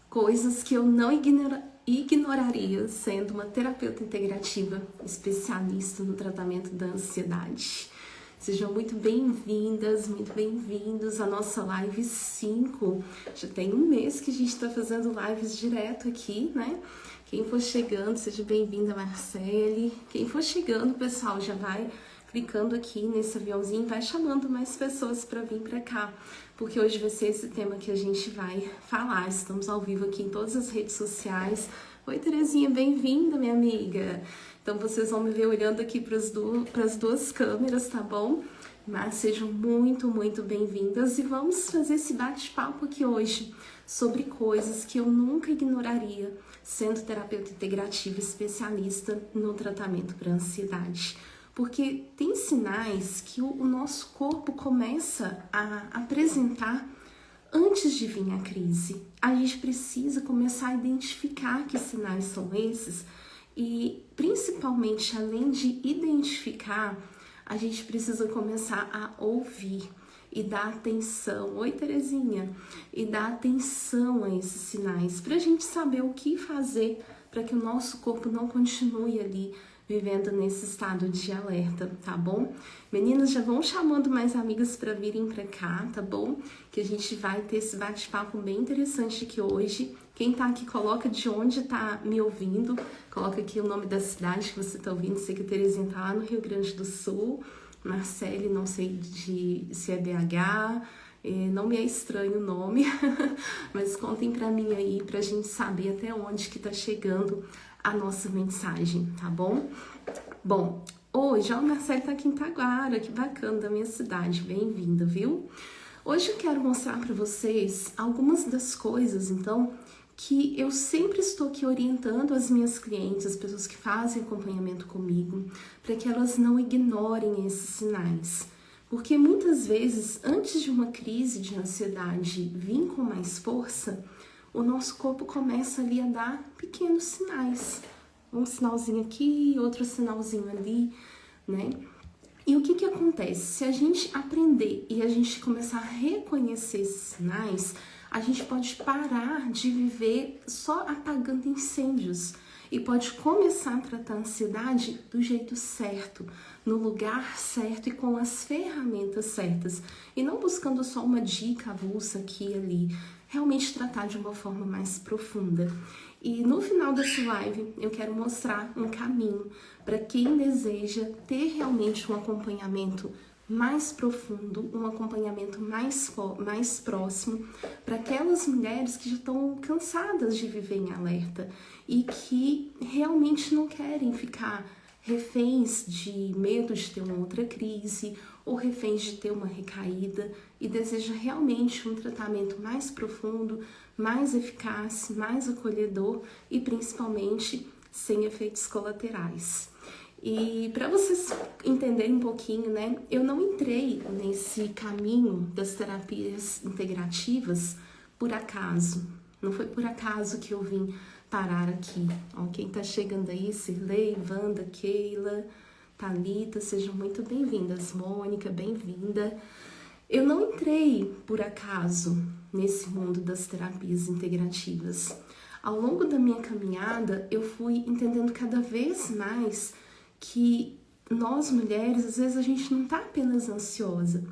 Coisas que eu não ignoraria sendo uma terapeuta integrativa especialista no tratamento da ansiedade. Sejam muito bem-vindas, muito bem-vindos à nossa live 5. Já tem um mês que a gente está fazendo lives direto aqui, né? Quem for chegando, seja bem-vinda, Marcele. Quem for chegando, pessoal, já vai clicando aqui nesse aviãozinho, vai chamando mais pessoas para vir para cá, porque hoje vai ser esse tema que a gente vai falar. Estamos ao vivo aqui em todas as redes sociais. Oi, Terezinha, bem-vinda, minha amiga. Então, vocês vão me ver olhando aqui para as duas câmeras, tá bom? Mas sejam muito, muito bem-vindas e vamos fazer esse bate-papo aqui hoje sobre coisas que eu nunca ignoraria sendo terapeuta integrativa especialista no tratamento para ansiedade. Porque tem sinais que o nosso corpo começa a apresentar antes de vir a crise. A gente precisa começar a identificar que sinais são esses e, principalmente, além de identificar, a gente precisa começar a ouvir e dar atenção. Oi, Terezinha! E dar atenção a esses sinais para a gente saber o que fazer para que o nosso corpo não continue ali vivendo nesse estado de alerta, tá bom? Meninas, já vão chamando mais amigas para virem para cá, tá bom? Que a gente vai ter esse bate-papo bem interessante aqui hoje. Quem tá aqui, coloca de onde tá me ouvindo, coloca aqui o nome da cidade que você tá ouvindo. Sei que a Terezinha tá lá no Rio Grande do Sul, Marcele, não sei se é BH, não me é estranho o nome, mas contem pra mim aí, pra gente saber até onde que tá chegando a nossa mensagem, tá bom? Bom, hoje a Marcele tá aqui em Taguara, que bacana, da minha cidade, bem-vinda, viu? Hoje eu quero mostrar para vocês algumas das coisas, então, que eu sempre estou aqui orientando as minhas clientes, as pessoas que fazem acompanhamento comigo, para que elas não ignorem esses sinais. Porque muitas vezes, antes de uma crise de ansiedade vir com mais força, o nosso corpo começa ali a dar pequenos sinais. Um sinalzinho aqui, outro sinalzinho ali, né? E o que acontece? Se a gente aprender e a gente começar a reconhecer esses sinais, a gente pode parar de viver só apagando incêndios e pode começar a tratar a ansiedade do jeito certo, no lugar certo e com as ferramentas certas. E não buscando só uma dica avulsa aqui e ali, realmente tratar de uma forma mais profunda. E no final dessa live eu quero mostrar um caminho para quem deseja ter realmente um acompanhamento mais profundo, um acompanhamento mais próximo para aquelas mulheres que já estão cansadas de viver em alerta e que realmente não querem ficar reféns de medo de ter uma outra crise ou reféns de ter uma recaída e deseja realmente um tratamento mais profundo, mais eficaz, mais acolhedor e principalmente sem efeitos colaterais. E para vocês entenderem um pouquinho, né, eu não entrei nesse caminho das terapias integrativas por acaso. Não foi por acaso que eu vim parar aqui. Ó, quem tá chegando aí, Cirlei, Wanda, Keila, Thalita, sejam muito bem-vindas. Mônica, bem-vinda. Eu não entrei por acaso nesse mundo das terapias integrativas. Ao longo da minha caminhada, eu fui entendendo cada vez mais que nós mulheres, às vezes a gente não tá apenas ansiosa.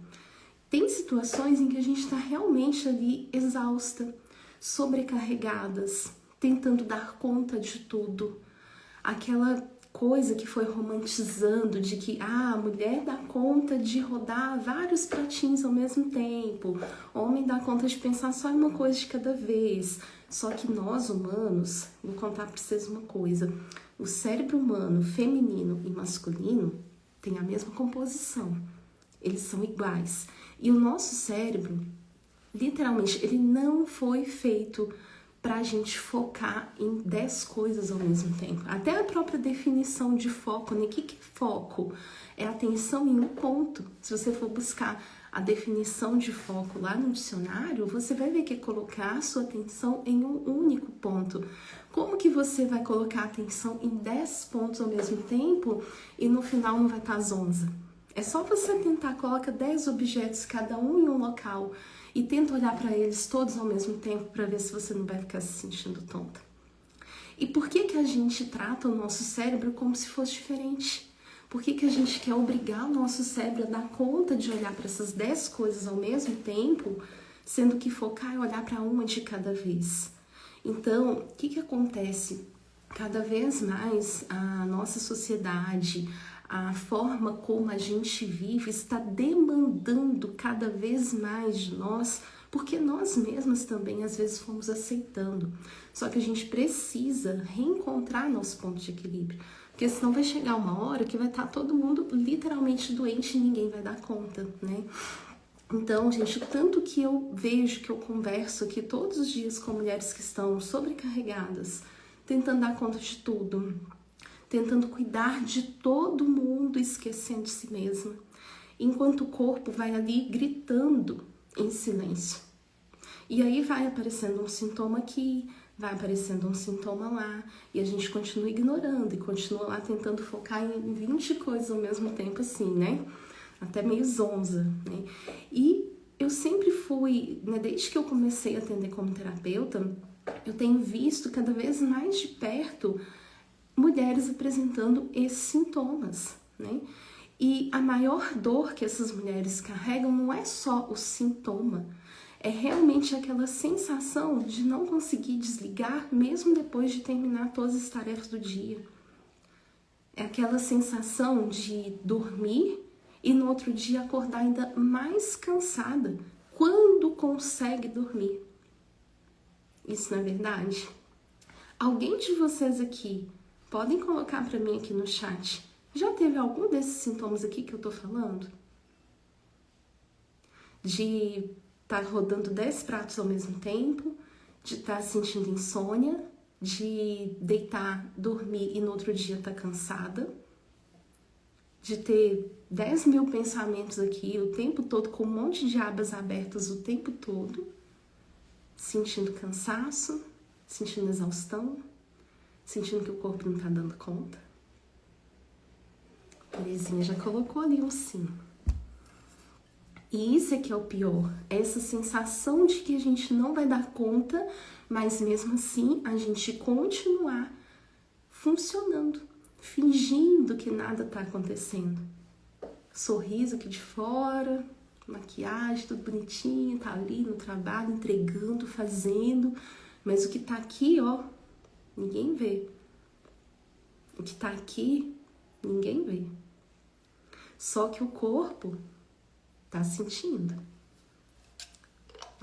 Tem situações em que a gente está realmente ali exausta, sobrecarregadas, tentando dar conta de tudo. Aquela coisa que foi romantizando de que a mulher dá conta de rodar vários pratinhos ao mesmo tempo, homem dá conta de pensar só em uma coisa de cada vez. Só que nós humanos, vou contar para vocês uma coisa, o cérebro humano feminino e masculino tem a mesma composição, eles são iguais. E o nosso cérebro, literalmente, ele não foi feito para a gente focar em 10 coisas ao mesmo tempo. Até a própria definição de foco, né? O que é foco? É atenção em um ponto. Se você for buscar a definição de foco lá no dicionário, você vai ver que é colocar a sua atenção em um único ponto. Como que você vai colocar a atenção em 10 pontos ao mesmo tempo e no final não vai estar zonza? É só você tentar, coloca 10 objetos, cada um em um local, e tenta olhar para eles todos ao mesmo tempo para ver se você não vai ficar se sentindo tonta. E por que que a gente trata o nosso cérebro como se fosse diferente? Por que que a gente quer obrigar o nosso cérebro a dar conta de olhar para essas 10 coisas ao mesmo tempo, sendo que focar é olhar para uma de cada vez? Então, o que que acontece? Cada vez mais a nossa sociedade, a forma como a gente vive está demandando cada vez mais de nós, porque nós mesmas também às vezes fomos aceitando. Só que a gente precisa reencontrar nosso ponto de equilíbrio, porque senão vai chegar uma hora que vai estar todo mundo literalmente doente e ninguém vai dar conta, né? Então, gente, tanto que eu vejo, que eu converso aqui todos os dias com mulheres que estão sobrecarregadas, tentando dar conta de tudo, tentando cuidar de todo mundo, esquecendo de si mesma, enquanto o corpo vai ali gritando em silêncio. E aí vai aparecendo um sintoma aqui, vai aparecendo um sintoma lá, e a gente continua ignorando e continua lá tentando focar em 20 coisas ao mesmo tempo assim, né? Até meio zonza, né? E eu sempre fui, né, desde que eu comecei a atender como terapeuta, eu tenho visto cada vez mais de perto mulheres apresentando esses sintomas, né? E a maior dor que essas mulheres carregam não é só o sintoma, é realmente aquela sensação de não conseguir desligar mesmo depois de terminar todas as tarefas do dia. É aquela sensação de dormir e no outro dia acordar ainda mais cansada quando consegue dormir. Isso não é verdade? Alguém de vocês aqui, podem colocar para mim aqui no chat, já teve algum desses sintomas aqui que eu tô falando? De estar rodando 10 pratos ao mesmo tempo, de estar sentindo insônia, de deitar, dormir e no outro dia estar cansada, de ter 10 mil pensamentos aqui o tempo todo, com um monte de abas abertas o tempo todo, sentindo cansaço, sentindo exaustão, sentindo que o corpo não tá dando conta. Terezinha já colocou ali um sim. E isso é que é o pior, essa sensação de que a gente não vai dar conta, mas mesmo assim a gente continuar funcionando, fingindo que nada tá acontecendo. Sorriso aqui de fora, maquiagem, tudo bonitinho, tá ali no trabalho, entregando, fazendo, mas o que tá aqui, ó, ninguém vê. O que tá aqui, ninguém vê. Só que o corpo tá sentindo.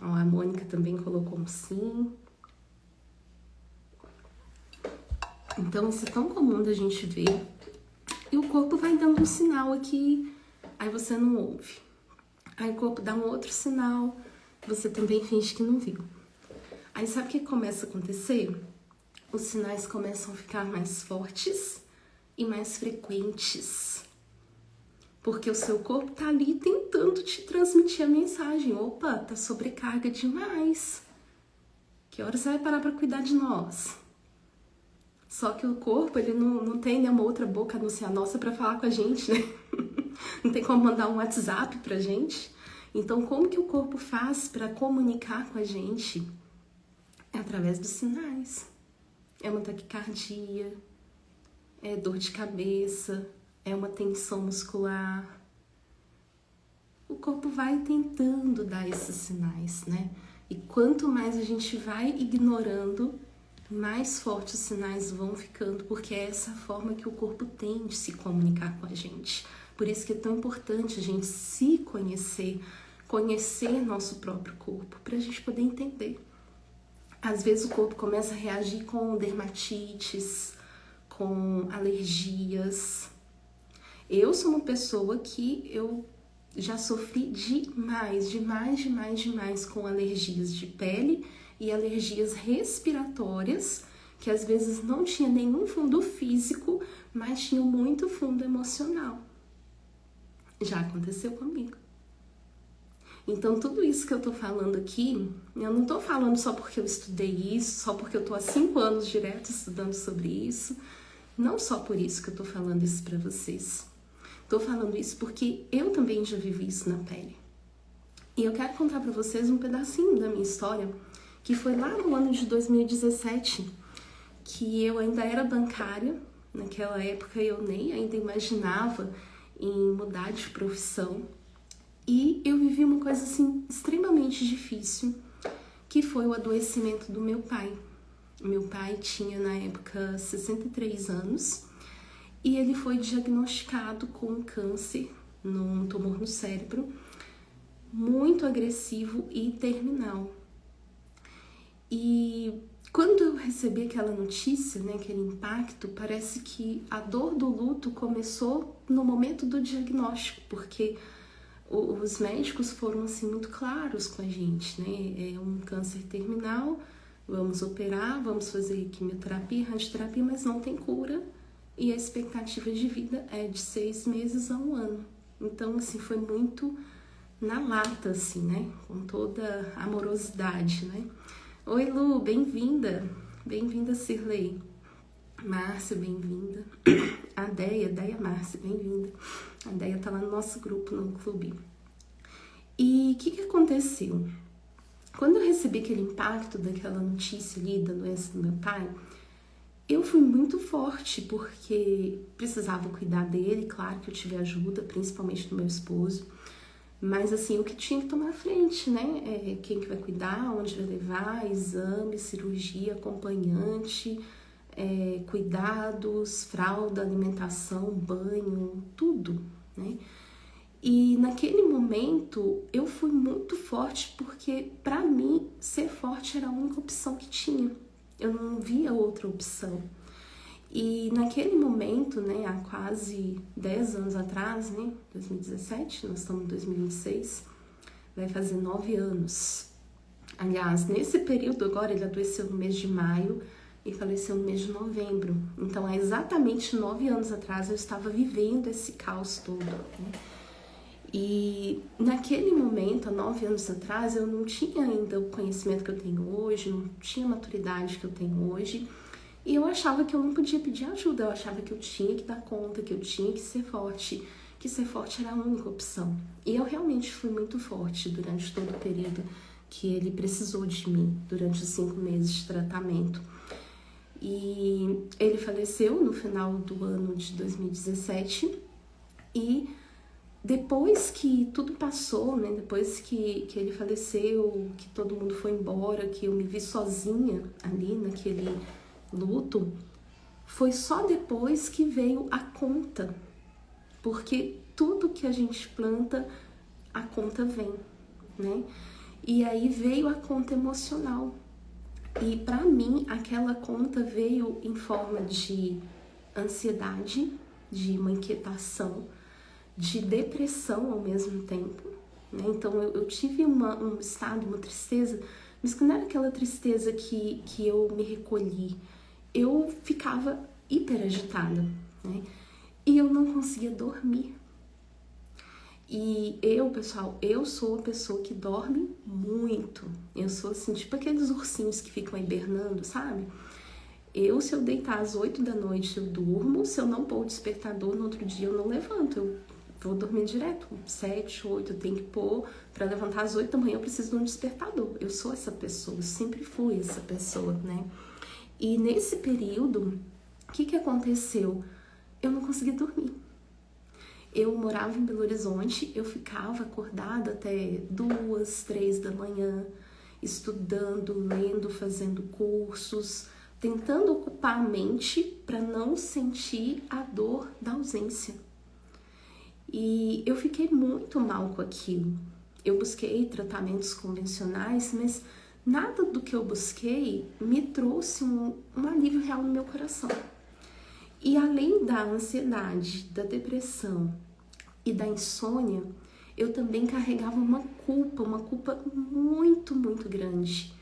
Ó, a Mônica também colocou um sim. Então, isso é tão comum da gente ver. E o corpo vai dando um sinal aqui, aí você não ouve. Aí o corpo dá um outro sinal, você também finge que não viu. Aí sabe o que começa a acontecer? Os sinais começam a ficar mais fortes e mais frequentes. Porque o seu corpo tá ali tentando te transmitir a mensagem. Opa, tá sobrecarga demais. Que hora você vai parar pra cuidar de nós? Só que o corpo, ele não tem nenhuma outra boca a não ser a nossa pra falar com a gente, né? Não tem como mandar um WhatsApp pra gente. Então, como que o corpo faz pra comunicar com a gente? É através dos sinais. É uma taquicardia, é dor de cabeça, é uma tensão muscular. O corpo vai tentando dar esses sinais, né? E quanto mais a gente vai ignorando, mais fortes os sinais vão ficando, porque é essa forma que o corpo tem de se comunicar com a gente. Por isso que é tão importante a gente se conhecer, conhecer nosso próprio corpo, para a gente poder entender. Às vezes o corpo começa a reagir com dermatites, com alergias. Eu sou uma pessoa que eu já sofri demais com alergias de pele e alergias respiratórias, que às vezes não tinha nenhum fundo físico, mas tinha muito fundo emocional. Já aconteceu comigo. Então, tudo isso que eu tô falando aqui, eu não tô falando só porque eu estudei isso, só porque eu tô há 5 anos direto estudando sobre isso. Não só por isso que eu tô falando isso pra vocês. Tô falando isso porque eu também já vivi isso na pele. E eu quero contar para vocês um pedacinho da minha história, que foi lá no ano de 2017, que eu ainda era bancária. Naquela época eu nem ainda imaginava em mudar de profissão. E eu vivi uma coisa assim extremamente difícil, que foi o adoecimento do meu pai. Meu pai tinha na época 63 anos e ele foi diagnosticado com um câncer, num tumor no cérebro, muito agressivo e terminal. E quando eu recebi aquela notícia, né, aquele impacto, parece que a dor do luto começou no momento do diagnóstico, porque os médicos foram assim muito claros com a gente, né? É um câncer terminal, vamos operar, vamos fazer quimioterapia, radioterapia, mas não tem cura e a expectativa de vida é de 6 meses a 1 ano. Então, assim, foi muito na lata, assim, né? Com toda amorosidade, né? Oi, Lu, bem-vinda. Bem-vinda, Cirlei. Márcia, bem-vinda. A Deia Márcia, bem-vinda. A Deia tá lá no nosso grupo, no clube. E o que aconteceu? Quando eu recebi aquele impacto daquela notícia ali da doença do meu pai, eu fui muito forte, porque precisava cuidar dele, claro que eu tive ajuda, principalmente do meu esposo, mas assim, o que tinha que tomar frente, né? Quem que vai cuidar, onde vai levar, exame, cirurgia, acompanhante, cuidados, fralda, alimentação, banho, tudo, né? E naquele momento eu fui muito forte, porque para mim ser forte era a única opção que tinha. Eu não via outra opção. E naquele momento, né, há quase 10 anos atrás, né, 2017, nós estamos em 2026, vai fazer 9 anos. Aliás, nesse período agora, ele adoeceu no mês de maio e faleceu no mês de novembro. Então, há exatamente 9 anos atrás, eu estava vivendo esse caos todo, né? E naquele momento, há 9 anos atrás, eu não tinha ainda o conhecimento que eu tenho hoje, não tinha a maturidade que eu tenho hoje. E eu achava que eu não podia pedir ajuda, eu achava que eu tinha que dar conta, que eu tinha que ser forte era a única opção. E eu realmente fui muito forte durante todo o período que ele precisou de mim, durante os 5 meses de tratamento. E ele faleceu no final do ano de 2017 e depois que tudo passou, né, depois que ele faleceu, que todo mundo foi embora, que eu me vi sozinha ali naquele luto, foi só depois que veio a conta, porque tudo que a gente planta, a conta vem, né? E aí veio a conta emocional. E para mim, aquela conta veio em forma de ansiedade, de uma inquietação, de depressão ao mesmo tempo, né? Então eu tive um estado, uma tristeza, mas que não era aquela tristeza que eu me recolhi, eu ficava hiper agitada, né? E eu não conseguia dormir. E eu, pessoal, eu sou a pessoa que dorme muito. Eu sou assim, tipo aqueles ursinhos que ficam hibernando, sabe? Se eu deitar às 8 da noite, eu durmo. Se eu não pôr o despertador, no outro dia eu não levanto. Eu vou dormir direto, 7, 8, eu tenho que pôr. Pra levantar às 8 da manhã, eu preciso de um despertador. Eu sou essa pessoa, eu sempre fui essa pessoa, né? E nesse período, o que aconteceu? Eu não conseguia dormir. Eu morava em Belo Horizonte, eu ficava acordada até 2, 3 da manhã, estudando, lendo, fazendo cursos, tentando ocupar a mente para não sentir a dor da ausência. E eu fiquei muito mal com aquilo. Eu busquei tratamentos convencionais, mas nada do que eu busquei me trouxe um alívio real no meu coração. E além da ansiedade, da depressão e da insônia, eu também carregava uma culpa muito, muito grande,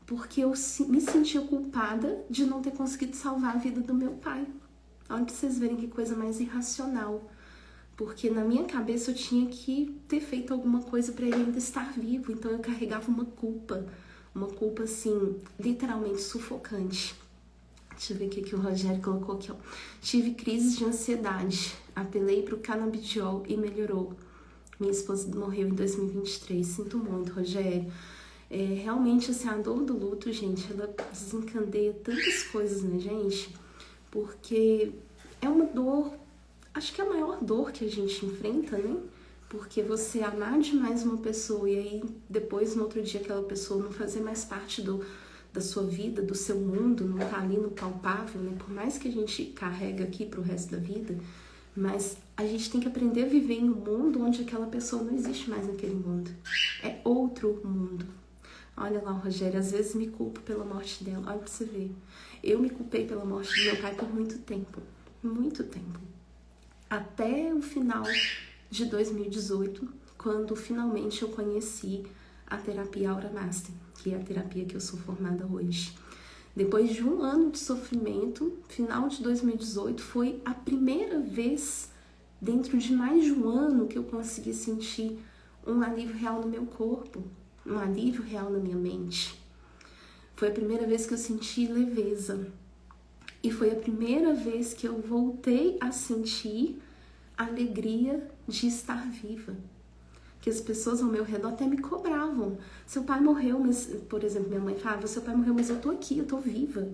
porque eu me sentia culpada de não ter conseguido salvar a vida do meu pai. Olha pra vocês verem que coisa mais irracional, porque na minha cabeça eu tinha que ter feito alguma coisa para ele ainda estar vivo, então eu carregava uma culpa assim, literalmente sufocante. Deixa eu ver o que o Rogério colocou aqui, ó. Tive crises de ansiedade, apelei pro canabidiol e melhorou. Minha esposa morreu em 2023, sinto muito, Rogério. Realmente, assim, a dor do luto, gente, ela desencadeia tantas coisas na gente, porque é uma dor, acho que é a maior dor que a gente enfrenta, né? Porque você amar demais uma pessoa e aí depois, no outro dia, aquela pessoa não fazer mais parte da sua vida, do seu mundo, não tá ali no palpável, né? Por mais que a gente carrega aqui pro resto da vida, mas a gente tem que aprender a viver em um mundo onde aquela pessoa não existe mais naquele mundo. É outro mundo. Olha lá, o Rogério, às vezes me culpo pela morte dela. Olha pra você ver. Eu me culpei pela morte do meu pai por muito tempo. Muito tempo. Até o final de 2018, quando finalmente eu conheci a terapia Aura Master, que é a terapia que eu sou formada hoje. Depois de um ano de sofrimento, final de 2018, foi a primeira vez dentro de mais de um ano que eu consegui sentir um alívio real no meu corpo, um alívio real na minha mente. Foi a primeira vez que eu senti leveza. E foi a primeira vez que eu voltei a sentir a alegria de estar viva. Que as pessoas ao meu redor até me cobravam. Seu pai morreu, mas, por exemplo, minha mãe falava, seu pai morreu, mas eu tô aqui, eu tô viva.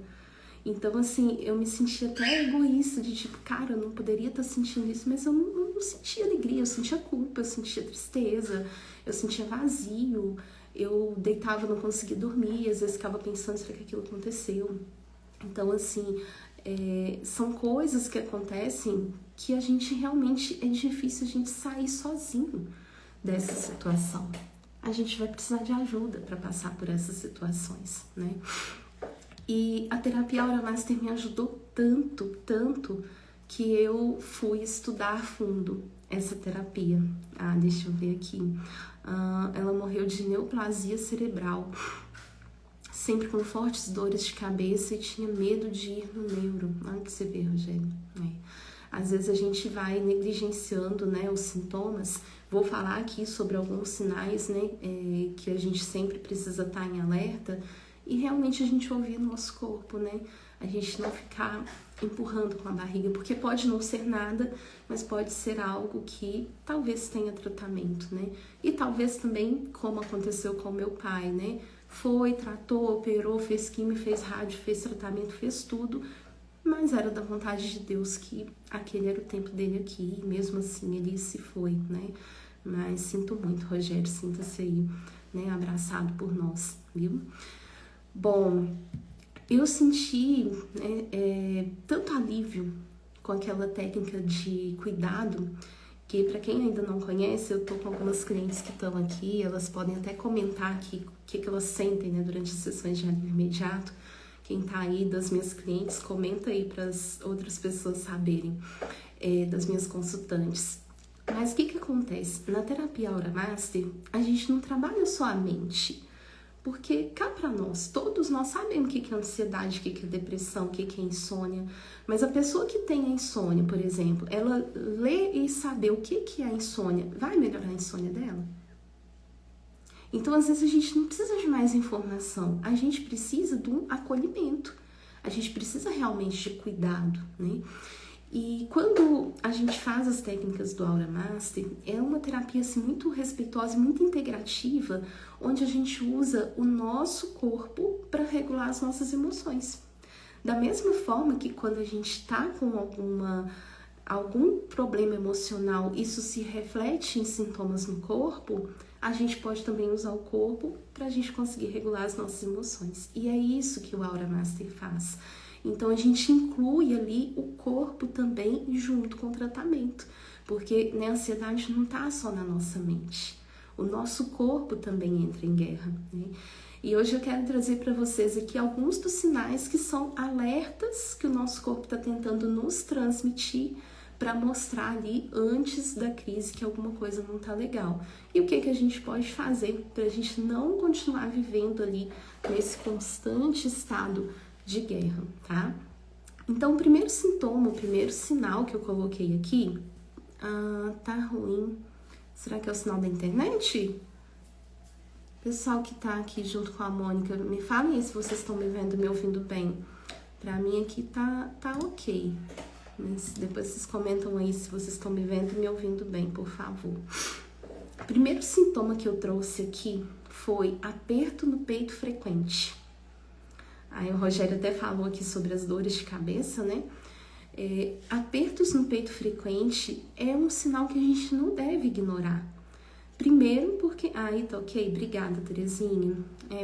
Então, assim, eu me sentia até egoísta, de tipo, cara, eu não poderia estar sentindo isso, mas eu não sentia alegria, eu sentia culpa, eu sentia tristeza, eu sentia vazio, eu deitava, não conseguia dormir, às vezes ficava pensando, será que aquilo aconteceu? Então, assim, são coisas que acontecem que a gente realmente, é difícil a gente sair sozinho dessa situação. A gente vai precisar de ajuda para passar por essas situações, né? E a terapia Aura Master me ajudou tanto, tanto, que eu fui estudar a fundo essa terapia. Deixa eu ver aqui. Ela morreu de neoplasia cerebral, sempre com fortes dores de cabeça e tinha medo de ir no neuro. Olha que você vê, Rogério. Às vezes a gente vai negligenciando, né, os sintomas. Vou falar aqui sobre alguns sinais, né, que a gente sempre precisa estar em alerta e realmente a gente ouvir o nosso corpo, né? A gente não ficar empurrando com a barriga, porque pode não ser nada, mas pode ser algo que talvez tenha tratamento, né? E talvez também, como aconteceu com meu pai, né? Foi, tratou, operou, fez quimio, fez rádio, fez tratamento, fez tudo, mas era da vontade de Deus que aquele era o tempo dele aqui, e mesmo assim ele se foi, né? Mas sinto muito, Rogério, sinta-se aí, né, abraçado por nós, viu? Bom, eu senti, né, tanto alívio com aquela técnica de cuidado, que para quem ainda não conhece, eu tô com algumas clientes que estão aqui, elas podem até comentar aqui o que elas sentem, né, durante as sessões de alívio imediato. Quem tá aí das minhas clientes, comenta aí para as outras pessoas saberem, das minhas consultantes. Mas o que acontece? Na terapia Aura Master, a gente não trabalha só a mente, porque cá pra nós, todos nós sabemos o que é ansiedade, o que é depressão, o que é insônia, mas a pessoa que tem a insônia, por exemplo, ela lê e saber o que é a insônia, vai melhorar a insônia dela? Então, às vezes, a gente não precisa de mais informação, a gente precisa de um acolhimento, a gente precisa realmente de cuidado, né? E quando a gente faz as técnicas do Aura Master, é uma terapia assim, muito respeitosa, muito integrativa, onde a gente usa o nosso corpo para regular as nossas emoções. Da mesma forma que quando a gente está com algum problema emocional, isso se reflete em sintomas no corpo, a gente pode também usar o corpo para a gente conseguir regular as nossas emoções. E é isso que o Aura Master faz. Então, a gente inclui ali o corpo também junto com o tratamento, porque a ansiedade não está só na nossa mente, o nosso corpo também entra em guerra, né? E hoje eu quero trazer para vocês aqui alguns dos sinais que são alertas que o nosso corpo está tentando nos transmitir para mostrar ali antes da crise que alguma coisa não está legal. E o que a gente pode fazer para a gente não continuar vivendo ali nesse constante estado de guerra, tá? Então, o primeiro sintoma, o primeiro sinal que eu coloquei aqui, tá ruim. Será que é o sinal da internet? Pessoal que tá aqui junto com a Mônica, me falem aí se vocês estão me vendo, me ouvindo bem. Pra mim aqui tá ok. Mas depois vocês comentam aí se vocês estão me vendo e me ouvindo bem, por favor. O primeiro sintoma que eu trouxe aqui foi aperto no peito frequente. Aí o Rogério até falou aqui sobre as dores de cabeça, né? Apertos no peito frequente é um sinal que a gente não deve ignorar. Primeiro porque... Aí tá ok, obrigada, Terezinha.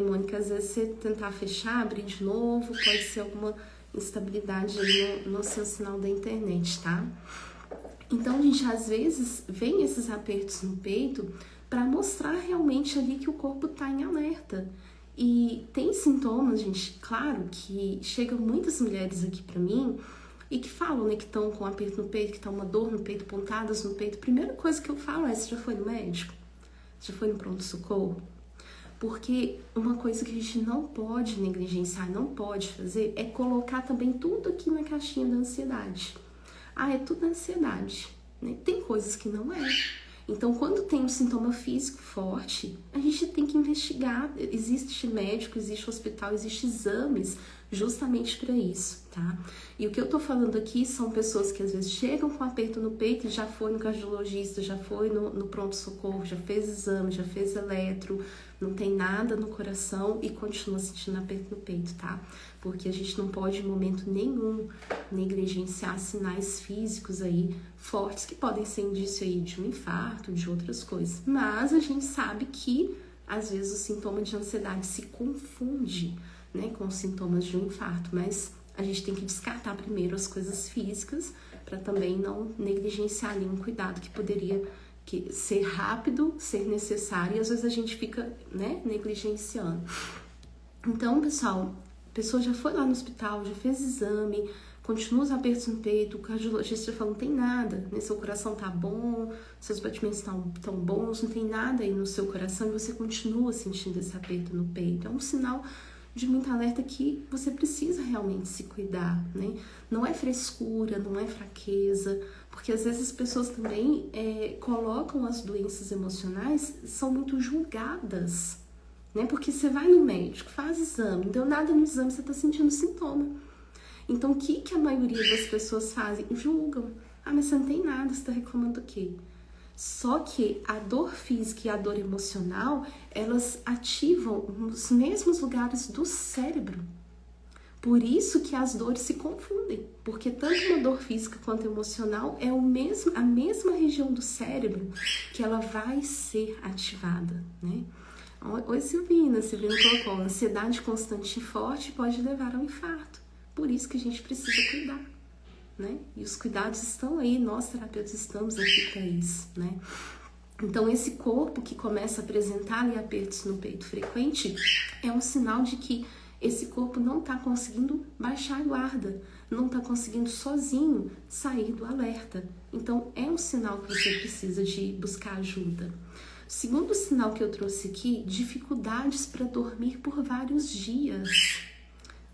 Mônica, às vezes você tentar fechar, abrir de novo, pode ser alguma instabilidade aí no seu sinal da internet, tá? Então, gente, às vezes vem esses apertos no peito para mostrar realmente ali que o corpo tá em alerta. E tem sintomas, gente, claro que chegam muitas mulheres aqui pra mim e que falam, né, que estão com aperto no peito, que tá uma dor no peito, pontadas no peito. Primeira coisa que eu falo é, você já foi no médico? Já foi no pronto-socorro? Porque uma coisa que a gente não pode negligenciar, não pode fazer, é colocar também tudo aqui na caixinha da ansiedade. É tudo ansiedade, né? Tem coisas que não é. Então, quando tem um sintoma físico forte, a gente tem que investigar. Existe médico, existe hospital, existe exames justamente para isso, tá? E o que eu tô falando aqui são pessoas que às vezes chegam com aperto no peito e já foi no cardiologista, já foi no pronto-socorro, já fez exame, já fez eletro, não tem nada no coração e continua sentindo aperto no peito, tá? Porque a gente não pode, em momento nenhum, negligenciar sinais físicos aí fortes que podem ser indício aí de um infarto, de outras coisas. Mas a gente sabe que, às vezes, o sintoma de ansiedade se confunde, né, com os sintomas de um infarto, mas a gente tem que descartar primeiro as coisas físicas para também não negligenciar nenhum cuidado que poderia ser rápido, ser necessário, e às vezes a gente fica, né, negligenciando. Então, pessoal, a pessoa já foi lá no hospital, já fez exame, continua os apertos no peito, o cardiologista já falou, não tem nada, né? Seu coração tá bom, seus batimentos tão bons, não tem nada aí no seu coração e você continua sentindo esse aperto no peito. É um sinal de muito alerta que você precisa realmente se cuidar, né? Não é frescura, não é fraqueza, porque às vezes as pessoas também colocam as doenças emocionais, são muito julgadas, né? Porque você vai no médico, faz exame, não deu nada no exame, você tá sentindo sintoma. Então, o que a maioria das pessoas fazem? Julgam. Mas você não tem nada, você tá reclamando do quê? Só que a dor física e a dor emocional, elas ativam os mesmos lugares do cérebro. Por isso que as dores se confundem, porque tanto uma dor física quanto emocional é a mesma região do cérebro que ela vai ser ativada, né? Oi, Silvina colocou, ansiedade constante e forte pode levar ao infarto. Por isso que a gente precisa cuidar, né? E os cuidados estão aí, nós terapeutas estamos aqui para isso, né? Então, esse corpo que começa a apresentar ali apertos no peito frequente é um sinal de que esse corpo não está conseguindo baixar a guarda, não está conseguindo sozinho sair do alerta. Então, é um sinal que você precisa de buscar ajuda. O segundo sinal que eu trouxe aqui, dificuldades para dormir por vários dias.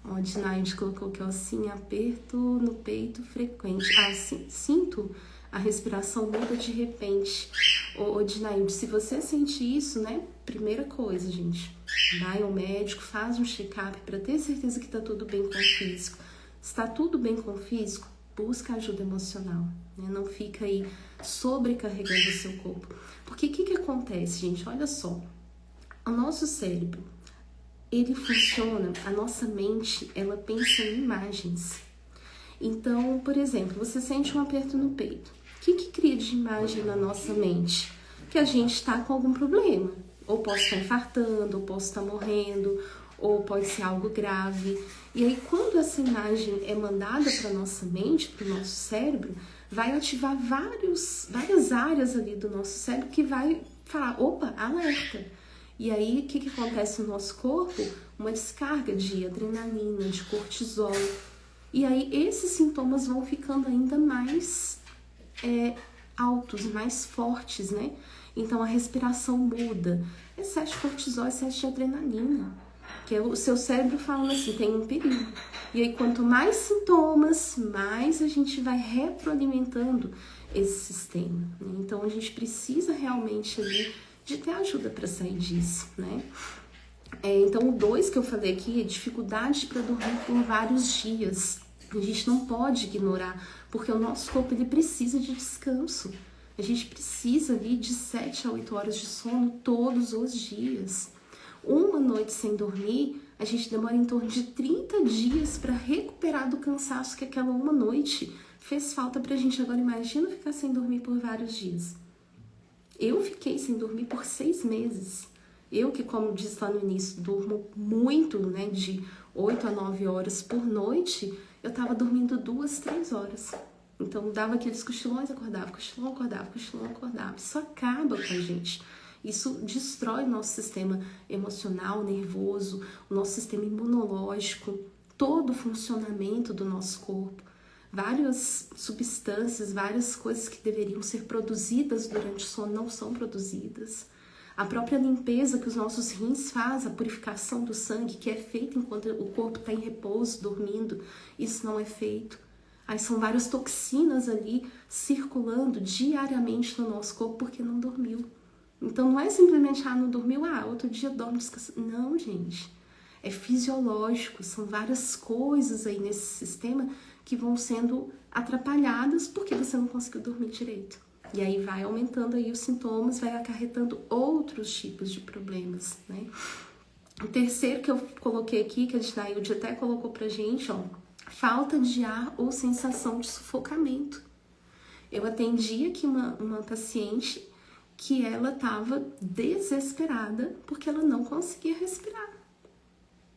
Ó, a Dinaide colocou que sim, aperto no peito frequente. Sim, sinto a respiração muda de repente. Ô, Dinaide, se você sente isso, né? Primeira coisa, gente, vai ao médico, faz um check-up para ter certeza que tá tudo bem com o físico. Se tá tudo bem com o físico, busca ajuda emocional, né? Não fica aí sobrecarregando o seu corpo. Porque o que acontece, gente? Olha só, o nosso cérebro, ele funciona, a nossa mente, ela pensa em imagens. Então, por exemplo, você sente um aperto no peito. O que cria de imagem na nossa mente? Que a gente está com algum problema. Ou posso estar infartando, ou posso estar morrendo, ou pode ser algo grave. E aí, quando essa imagem é mandada para a nossa mente, para o nosso cérebro, vai ativar várias áreas ali do nosso cérebro que vai falar, opa, alerta. E aí, o que acontece no nosso corpo? Uma descarga de adrenalina, de cortisol. E aí, esses sintomas vão ficando ainda mais altos, mais fortes, né? Então, a respiração muda. Excesso de cortisol, excesso de adrenalina. Que é o seu cérebro falando assim, tem um perigo. E aí, quanto mais sintomas, mais a gente vai retroalimentando esse sistema, né? Então, a gente precisa realmente ali de ter ajuda para sair disso, né? Então, o 2 que eu falei aqui é dificuldade para dormir por vários dias. A gente não pode ignorar, porque o nosso corpo ele precisa de descanso. A gente precisa ali de 7 a 8 horas de sono todos os dias. Uma noite sem dormir, a gente demora em torno de 30 dias para recuperar do cansaço que aquela uma noite fez falta pra gente. Agora imagina ficar sem dormir por vários dias. Eu fiquei sem dormir por 6 meses. Eu que, como disse lá no início, durmo muito, né, de 8 a 9 horas por noite, eu tava dormindo 2, 3 horas. Então dava aqueles cochilões, acordava, cochilão, acordava, cochilão, acordava. Isso acaba com a gente. Isso destrói o nosso sistema emocional, nervoso, o nosso sistema imunológico, todo o funcionamento do nosso corpo. Várias substâncias, várias coisas que deveriam ser produzidas durante o sono não são produzidas. A própria limpeza que os nossos rins fazem, a purificação do sangue, que é feita enquanto o corpo está em repouso, dormindo, isso não é feito. Aí são várias toxinas ali circulando diariamente no nosso corpo porque não dormiu. Então não é simplesmente, não dormiu, outro dia dorme, descansa. Não, gente. É fisiológico, são várias coisas aí nesse sistema que vão sendo atrapalhadas porque você não conseguiu dormir direito. E aí vai aumentando aí os sintomas, vai acarretando outros tipos de problemas, né? O terceiro que eu coloquei aqui, que a Dinailde até colocou pra gente, falta de ar ou sensação de sufocamento. Eu atendi aqui uma paciente que ela estava desesperada porque ela não conseguia respirar.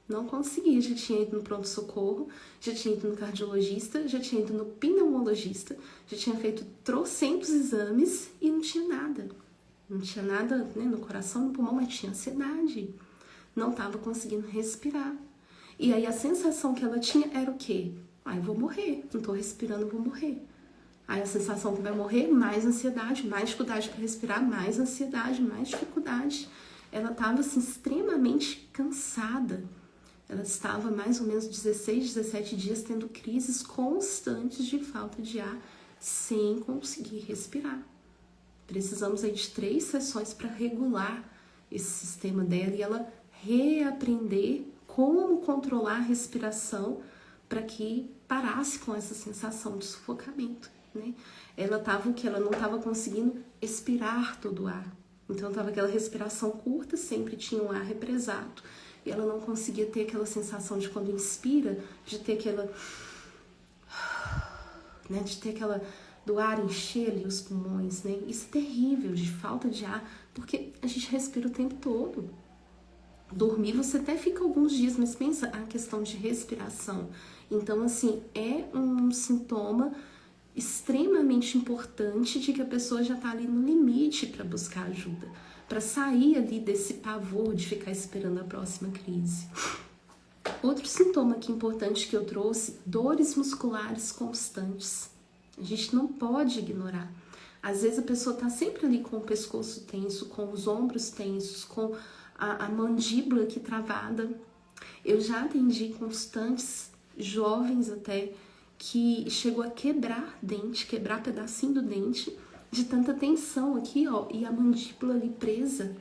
Não conseguia, já tinha ido no pronto-socorro, já tinha ido no cardiologista, já tinha ido no pneumologista, já tinha feito trocentos exames e não tinha nada. Não tinha nada, né, no coração, no pulmão, mas tinha ansiedade. Não estava conseguindo respirar. E aí a sensação que ela tinha era o quê? Eu vou morrer, não estou respirando, vou morrer. Aí a sensação que vai morrer, mais ansiedade, mais dificuldade para respirar, mais ansiedade, mais dificuldade. Ela estava assim, extremamente cansada. Ela estava mais ou menos 16, 17 dias tendo crises constantes de falta de ar, sem conseguir respirar. Precisamos aí de 3 sessões para regular esse sistema dela e ela reaprender como controlar a respiração para que parasse com essa sensação de sufocamento, né? Ela não estava conseguindo expirar todo o ar. Então estava aquela respiração curta, sempre tinha um ar represado. E ela não conseguia ter aquela sensação de quando inspira, de ter aquela, né, do ar encher ali os pulmões, né? Isso é terrível, de falta de ar, porque a gente respira o tempo todo. Dormir você até fica alguns dias, mas pensa a questão de respiração. Então, assim, é um sintoma extremamente importante de que a pessoa já está ali no limite para buscar ajuda, para sair ali desse pavor de ficar esperando a próxima crise. Outro sintoma aqui importante que eu trouxe, dores musculares constantes. A gente não pode ignorar. Às vezes a pessoa está sempre ali com o pescoço tenso, com os ombros tensos, com a mandíbula aqui travada. Eu já atendi constantes, jovens até, que chegou a quebrar dente, quebrar pedacinho do dente, de tanta tensão aqui, e a mandíbula ali presa,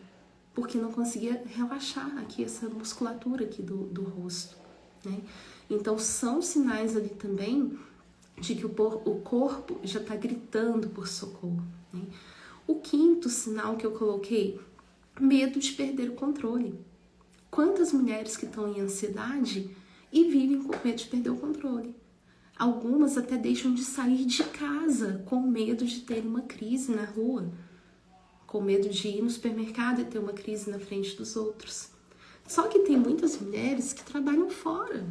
porque não conseguia relaxar aqui essa musculatura aqui do rosto, né? Então são sinais ali também de que o corpo já está gritando por socorro, né? O quinto sinal que eu coloquei, medo de perder o controle. Quantas mulheres que estão em ansiedade e vivem com medo de perder o controle? Algumas até deixam de sair de casa com medo de ter uma crise na rua, com medo de ir no supermercado e ter uma crise na frente dos outros. Só que tem muitas mulheres que trabalham fora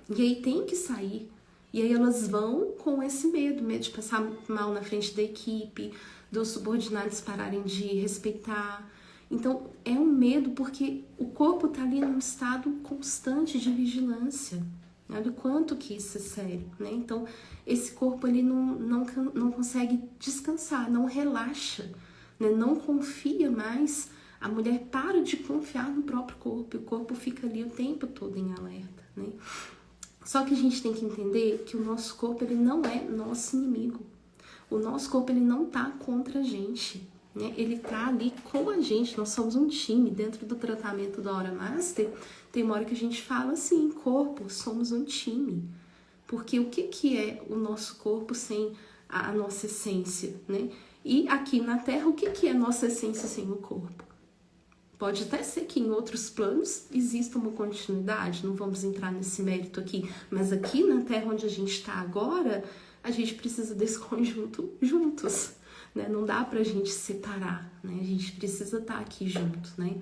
e aí tem que sair. E aí elas vão com esse medo de passar mal na frente da equipe, dos subordinados pararem de respeitar. Então é um medo porque o corpo está ali num estado constante de vigilância. Olha o quanto que isso é sério, né? Então, esse corpo ele não consegue descansar, não relaxa, né? Não confia mais. A mulher para de confiar no próprio corpo e o corpo fica ali o tempo todo em alerta, né? Só que a gente tem que entender que o nosso corpo ele não é nosso inimigo. O nosso corpo ele não tá contra a gente, né? Ele tá ali com a gente, nós somos um time. Dentro do tratamento da Aura Master, tem uma hora que a gente fala assim, corpo, somos um time. Porque o que é o nosso corpo sem a nossa essência, né? E aqui na Terra, o que é nossa essência sem o corpo? Pode até ser que em outros planos exista uma continuidade, não vamos entrar nesse mérito aqui, mas aqui na Terra onde a gente está agora, a gente precisa desse conjunto juntos, né? Não dá pra gente separar, né? A gente precisa estar aqui junto, né?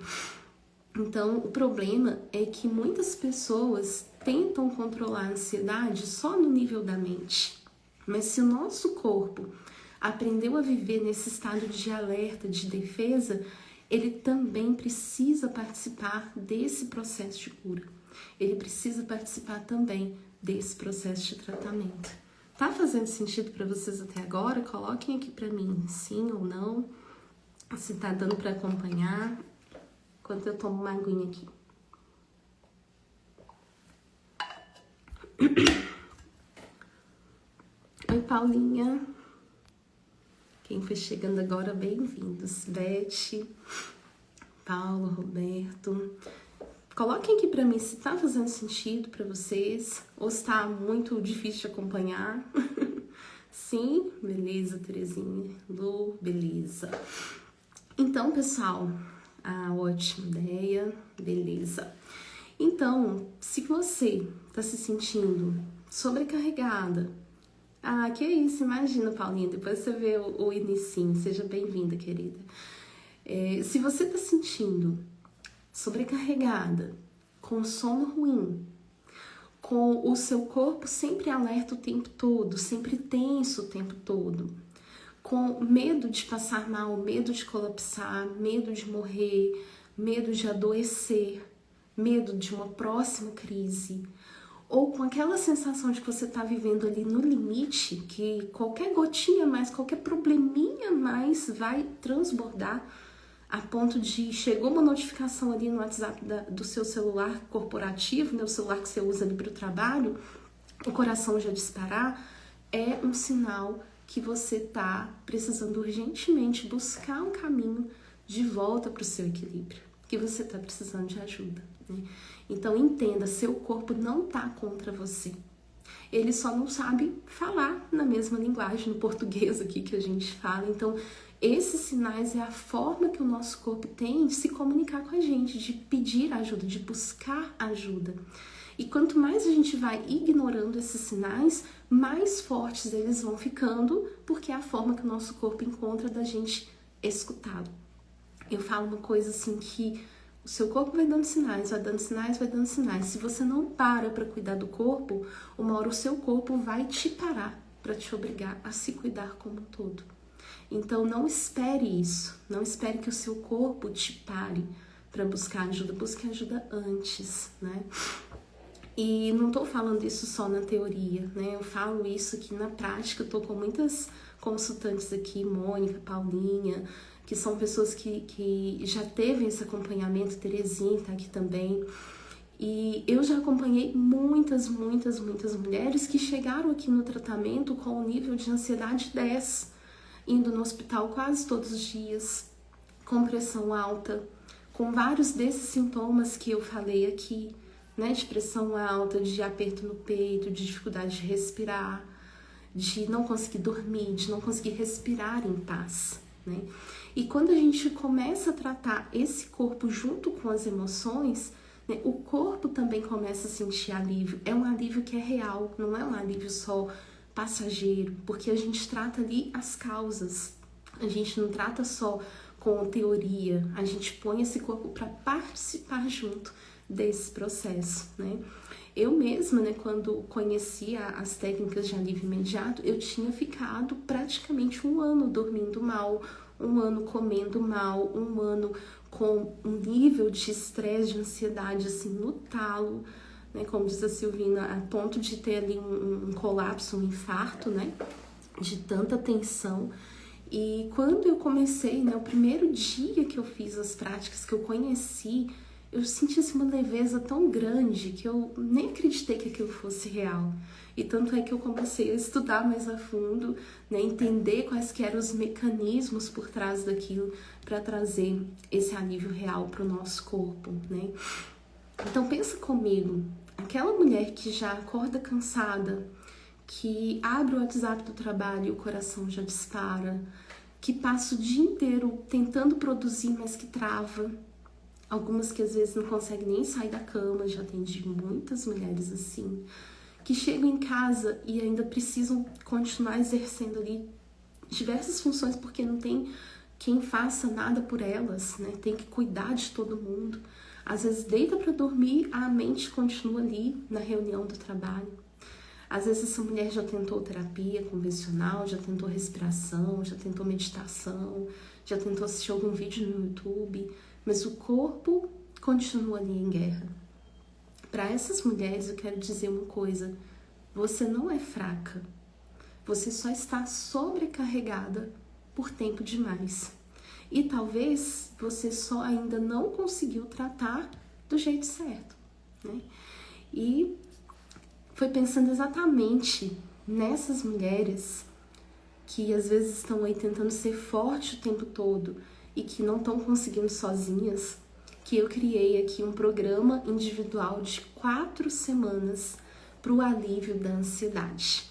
Então, o problema é que muitas pessoas tentam controlar a ansiedade só no nível da mente, mas se o nosso corpo aprendeu a viver nesse estado de alerta, de defesa, ele também precisa participar desse processo de cura. Ele precisa participar também desse processo de tratamento. Tá fazendo sentido para vocês até agora? Coloquem aqui para mim sim ou não, se tá dando para acompanhar, enquanto eu tomo uma aguinha aqui. Oi, Paulinha. Quem foi chegando agora, bem-vindos. Beth, Paulo, Roberto. Coloquem aqui pra mim se tá fazendo sentido pra vocês ou se tá muito difícil de acompanhar. Sim, beleza, Terezinha. Lu, beleza. Então, pessoal, ótima ideia, beleza. Então, se você tá se sentindo sobrecarregada, que isso, imagina, Paulinha, depois você vê o inicinho, seja bem-vinda, querida. Se você tá sentindo sobrecarregada, com sono ruim, com o seu corpo sempre alerta o tempo todo, sempre tenso o tempo todo, com medo de passar mal, medo de colapsar, medo de morrer, medo de adoecer, medo de uma próxima crise, ou com aquela sensação de que você está vivendo ali no limite, que qualquer gotinha a mais, qualquer probleminha a mais vai transbordar a ponto de chegou uma notificação ali no WhatsApp do seu celular corporativo, né, o celular que você usa ali para o trabalho, o coração já disparar, é um sinal que você está precisando urgentemente buscar um caminho de volta para o seu equilíbrio, que você está precisando de ajuda, né? Então entenda, seu corpo não está contra você. Ele só não sabe falar na mesma linguagem, no português aqui que a gente fala. Então, esses sinais é a forma que o nosso corpo tem de se comunicar com a gente, de pedir ajuda, de buscar ajuda. E quanto mais a gente vai ignorando esses sinais, mais fortes eles vão ficando, porque é a forma que o nosso corpo encontra da gente escutá-lo. Eu falo uma coisa assim que o seu corpo vai dando sinais, vai dando sinais, vai dando sinais. Se você não para cuidar do corpo, uma hora o seu corpo vai te parar para te obrigar a se cuidar como um todo. Então não espere isso, não espere que o seu corpo te pare para buscar ajuda, busque ajuda antes, né? E não tô falando isso só na teoria, né? Eu falo isso aqui na prática, eu tô com muitas consultantes aqui, Mônica, Paulinha, que são pessoas que já teve esse acompanhamento, Terezinha tá aqui também. E eu já acompanhei muitas mulheres que chegaram aqui no tratamento com um nível de ansiedade 10, indo no hospital quase todos os dias, com pressão alta, com vários desses sintomas que eu falei aqui, né? De pressão alta, de aperto no peito, de dificuldade de respirar, de não conseguir dormir, de não conseguir respirar em paz, né? E quando a gente começa a tratar esse corpo junto com as emoções, né, o corpo também começa a sentir alívio. É um alívio que é real, não é um alívio só passageiro, porque a gente trata ali as causas. A gente não trata só com teoria, a gente põe esse corpo para participar junto desse processo, né? Eu mesma, né, quando conhecia as técnicas de alívio imediato, eu tinha ficado praticamente 1 ano dormindo mal, 1 ano comendo mal, 1 ano com um nível de estresse, de ansiedade, assim, no talo, né, como diz a Silvina, a ponto de ter ali um colapso, um infarto, né, de tanta tensão. E quando eu comecei, né, o primeiro dia que eu fiz as práticas, que eu conheci, eu senti assim, uma leveza tão grande que eu nem acreditei que aquilo fosse real. E tanto é que eu comecei a estudar mais a fundo, né, entender quais que eram os mecanismos por trás daquilo para trazer esse alívio real para o nosso corpo, né? Então pensa comigo, aquela mulher que já acorda cansada, que abre o WhatsApp do trabalho e o coração já dispara, que passa o dia inteiro tentando produzir, mas que trava, algumas que às vezes não conseguem nem sair da cama, já atendi muitas mulheres assim, que chegam em casa e ainda precisam continuar exercendo ali diversas funções porque não tem quem faça nada por elas, né? Tem que cuidar de todo mundo. Às vezes deita para dormir, a mente continua ali na reunião do trabalho. Às vezes essa mulher já tentou terapia convencional, já tentou respiração, já tentou meditação, já tentou assistir algum vídeo no YouTube, mas o corpo continua ali em guerra. Para essas mulheres eu quero dizer uma coisa, você não é fraca, você só está sobrecarregada por tempo demais. E talvez você só ainda não conseguiu tratar do jeito certo, né? E foi pensando exatamente nessas mulheres que às vezes estão aí tentando ser forte o tempo todo e que não estão conseguindo sozinhas, que eu criei aqui um programa individual de 4 semanas para o alívio da ansiedade.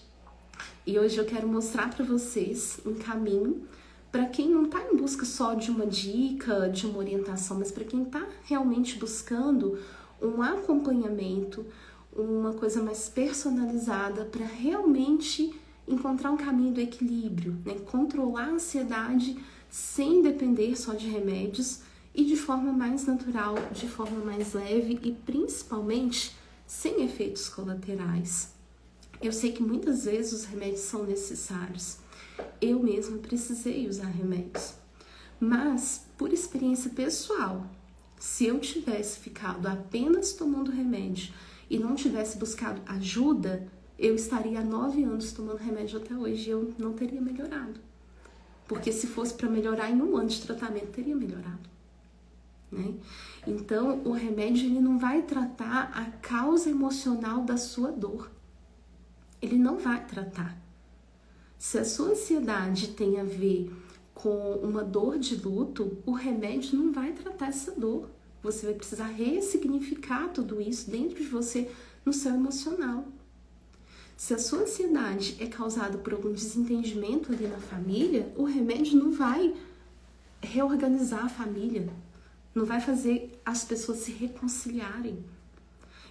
E hoje eu quero mostrar para vocês um caminho para quem não está em busca só de uma dica, de uma orientação, mas para quem está realmente buscando um acompanhamento, uma coisa mais personalizada para realmente encontrar um caminho do equilíbrio, né? Controlar a ansiedade sem depender só de remédios e de forma mais natural, de forma mais leve e principalmente sem efeitos colaterais. Eu sei que muitas vezes os remédios são necessários. Eu mesma precisei usar remédios. Mas, por experiência pessoal, se eu tivesse ficado apenas tomando remédio e não tivesse buscado ajuda, eu estaria há 9 anos tomando remédio até hoje e eu não teria melhorado. Porque se fosse para melhorar em 1 ano de tratamento, teria melhorado, né? Então, o remédio ele não vai tratar a causa emocional da sua dor. Ele não vai tratar. Se a sua ansiedade tem a ver com uma dor de luto, o remédio não vai tratar essa dor. Você vai precisar ressignificar tudo isso dentro de você, no seu emocional. Se a sua ansiedade é causada por algum desentendimento ali na família, o remédio não vai reorganizar a família, não vai fazer as pessoas se reconciliarem.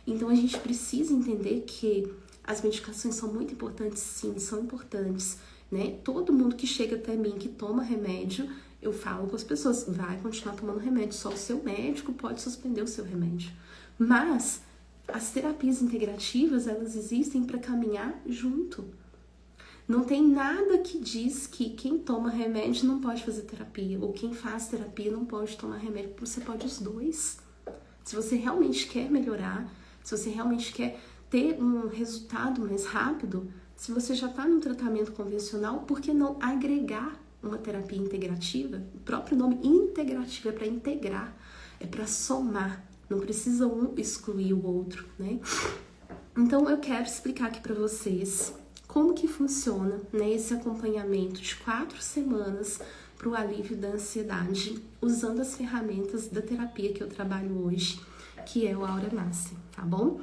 Então a gente precisa entender que as medicações são muito importantes, sim, são importantes, né? Todo mundo que chega até mim que toma remédio, eu falo com as pessoas, vai continuar tomando remédio, só o seu médico pode suspender o seu remédio. Mas as terapias integrativas, elas existem para caminhar junto. Não tem nada que diz que quem toma remédio não pode fazer terapia, ou quem faz terapia não pode tomar remédio, você pode os dois. Se você realmente quer melhorar, se você realmente quer ter um resultado mais rápido, se você já está no tratamento convencional, por que não agregar uma terapia integrativa? O próprio nome integrativa é para integrar, é para somar, não precisa um excluir o outro, né? Então eu quero explicar aqui para vocês como que funciona, né, esse acompanhamento de 4 semanas para o alívio da ansiedade, usando as ferramentas da terapia que eu trabalho hoje, que é o Aura Nasce, tá bom?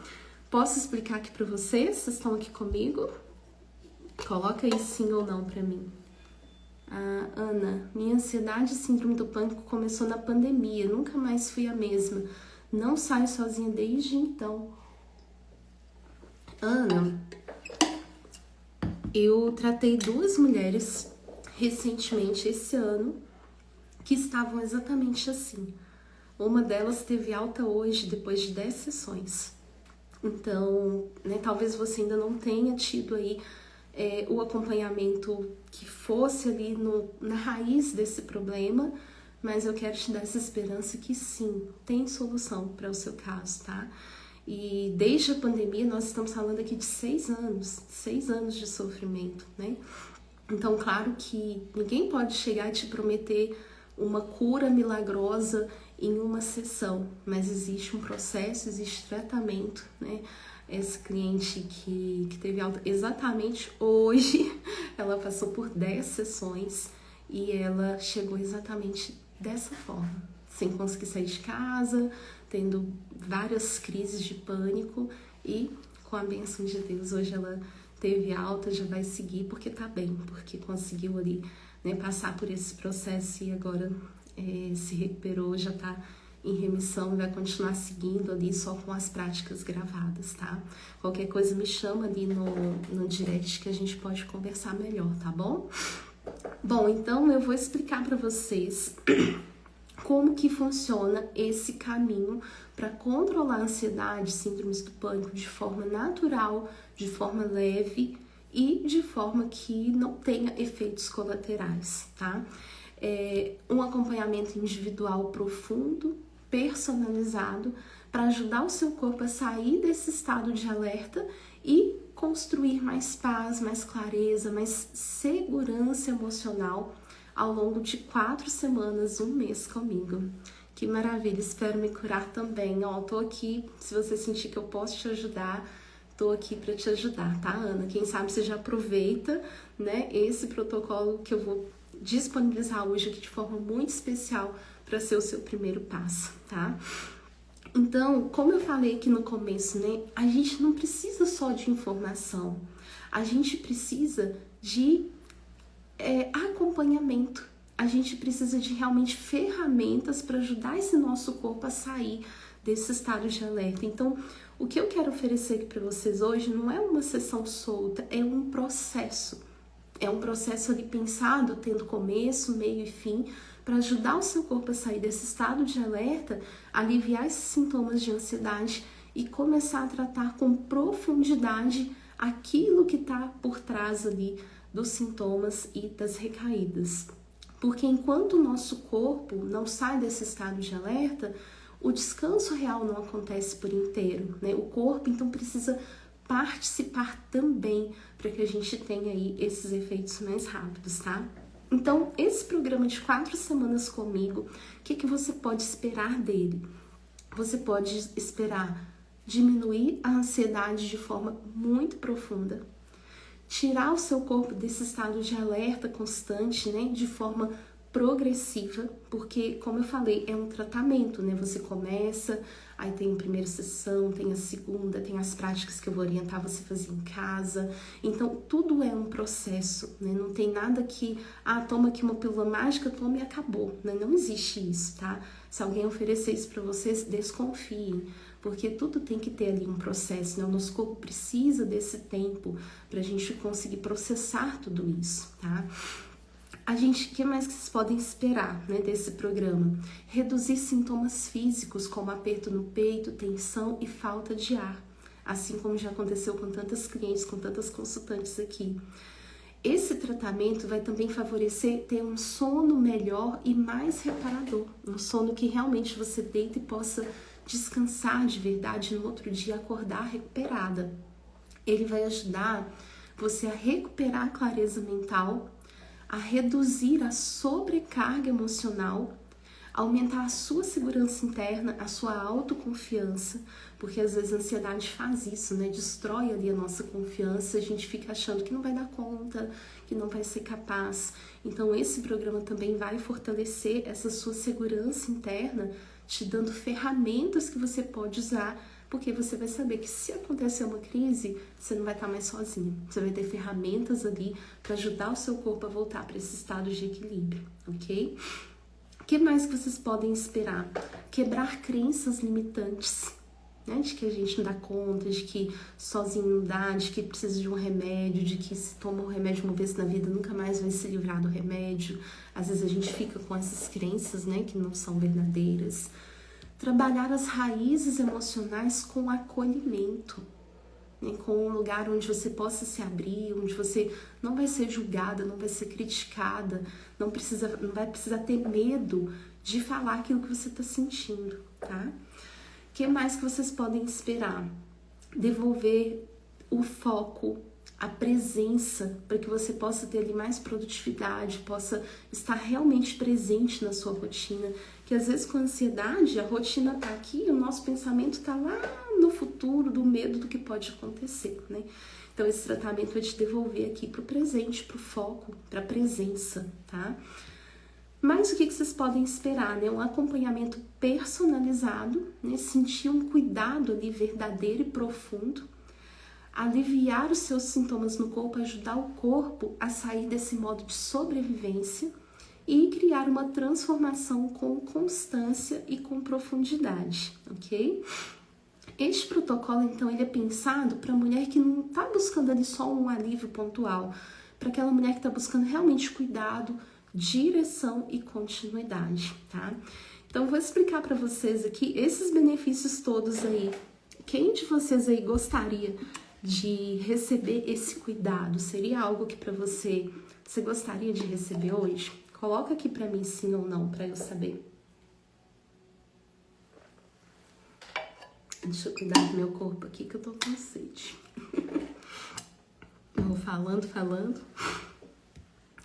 Posso explicar aqui para vocês? Vocês estão aqui comigo? Coloca aí sim ou não para mim. Ah, Ana, minha ansiedade e síndrome do pânico começou na pandemia, nunca mais fui a mesma. Não saio sozinha desde então. Ana, eu tratei 2 mulheres recentemente esse ano que estavam exatamente assim. Uma delas teve alta hoje depois de 10 sessões. Então, né, talvez você ainda não tenha tido aí o acompanhamento que fosse ali na raiz desse problema, mas eu quero te dar essa esperança que sim, tem solução para o seu caso, tá? E desde a pandemia nós estamos falando aqui de 6 anos de sofrimento, né? Então, claro que ninguém pode chegar e te prometer uma cura milagrosa em uma sessão, mas existe um processo, existe tratamento, né? Essa cliente que teve alta exatamente hoje, ela passou por 10 sessões e ela chegou exatamente dessa forma, sem conseguir sair de casa, tendo várias crises de pânico e com a bênção de Deus, hoje ela teve alta, já vai seguir porque tá bem, porque conseguiu ali, né, passar por esse processo e agora se recuperou, já tá em remissão e vai continuar seguindo ali só com as práticas gravadas, tá? Qualquer coisa me chama ali no direct que a gente pode conversar melhor, tá bom? Bom, então eu vou explicar para vocês como que funciona esse caminho para controlar a ansiedade, síndromes do pânico de forma natural, de forma leve e de forma que não tenha efeitos colaterais, tá? Um acompanhamento individual profundo, personalizado, para ajudar o seu corpo a sair desse estado de alerta e construir mais paz, mais clareza, mais segurança emocional ao longo de 4 semanas, 1 mês comigo. Que maravilha, espero me curar também. Ó, tô aqui, se você sentir que eu posso te ajudar, tô aqui para te ajudar, tá, Ana? Quem sabe você já aproveita, né, esse protocolo que eu vou disponibilizar hoje aqui de forma muito especial para ser o seu primeiro passo, tá? Então, como eu falei aqui no começo, né, a gente não precisa só de informação, a gente precisa de acompanhamento, a gente precisa de realmente ferramentas para ajudar esse nosso corpo a sair desse estado de alerta. Então, o que eu quero oferecer aqui para vocês hoje não é uma sessão solta, é um processo. É um processo ali pensado, tendo começo, meio e fim, para ajudar o seu corpo a sair desse estado de alerta, aliviar esses sintomas de ansiedade e começar a tratar com profundidade aquilo que está por trás ali dos sintomas e das recaídas. Porque enquanto o nosso corpo não sai desse estado de alerta, o descanso real não acontece por inteiro, né? O corpo, então, precisa participar também para que a gente tenha aí esses efeitos mais rápidos, tá? Então, esse programa de 4 semanas comigo, o que você pode esperar dele? Você pode esperar diminuir a ansiedade de forma muito profunda, tirar o seu corpo desse estado de alerta constante, né, de forma progressiva, porque, como eu falei, é um tratamento, né? Você começa, aí tem a primeira sessão, tem a segunda, tem as práticas que eu vou orientar você a fazer em casa. Então, tudo é um processo, né? Não tem nada que, toma aqui uma pílula mágica, toma e acabou, né? Não existe isso, tá? Se alguém oferecer isso para vocês, desconfiem, porque tudo tem que ter ali um processo, né? O nosso corpo precisa desse tempo pra gente conseguir processar tudo isso, tá? O que mais que vocês podem esperar, né, desse programa? Reduzir sintomas físicos como aperto no peito, tensão e falta de ar, assim como já aconteceu com tantas clientes, com tantas consultantes aqui. Esse tratamento vai também favorecer ter um sono melhor e mais reparador, um sono que realmente você deita e possa descansar de verdade no outro dia, acordar recuperada. Ele vai ajudar você a recuperar a clareza mental, a reduzir a sobrecarga emocional, aumentar a sua segurança interna, a sua autoconfiança, porque às vezes a ansiedade faz isso, né? Destrói ali a nossa confiança, a gente fica achando que não vai dar conta, que não vai ser capaz. Então esse programa também vai fortalecer essa sua segurança interna, te dando ferramentas que você pode usar, porque você vai saber que se acontecer uma crise, você não vai estar mais sozinho. Você vai ter ferramentas ali para ajudar o seu corpo a voltar para esse estado de equilíbrio, ok? O que mais que vocês podem esperar? Quebrar crenças limitantes, né? De que a gente não dá conta, de que sozinho não dá, de que precisa de um remédio, de que se toma um remédio uma vez na vida nunca mais vai se livrar do remédio. Às vezes a gente fica com essas crenças, né, que não são verdadeiras. Trabalhar as raízes emocionais com acolhimento, né? Com um lugar onde você possa se abrir, onde você não vai ser julgada, não vai ser criticada, não vai precisar ter medo de falar aquilo que você está sentindo, tá? O que mais que vocês podem esperar? Devolver o foco, a presença, para que você possa ter ali mais produtividade, possa estar realmente presente na sua rotina. Que às vezes com a ansiedade, a rotina tá aqui e o nosso pensamento tá lá no futuro, do medo do que pode acontecer, né? Então esse tratamento vai te devolver aqui pro presente, pro foco, pra presença, tá? Mas o que vocês podem esperar, né? Um acompanhamento personalizado, né? Sentir um cuidado ali verdadeiro e profundo, aliviar os seus sintomas no corpo, ajudar o corpo a sair desse modo de sobrevivência e criar uma transformação com constância e com profundidade, ok? Este protocolo, então, ele é pensado para a mulher que não está buscando ali só um alívio pontual, para aquela mulher que está buscando realmente cuidado, direção e continuidade, tá? Então, vou explicar para vocês aqui esses benefícios todos aí. Quem de vocês aí gostaria de receber esse cuidado? Seria algo que para você gostaria de receber hoje? Coloca aqui para mim sim ou não, para eu saber. Deixa eu cuidar do meu corpo aqui que eu tô com sede. Eu vou falando.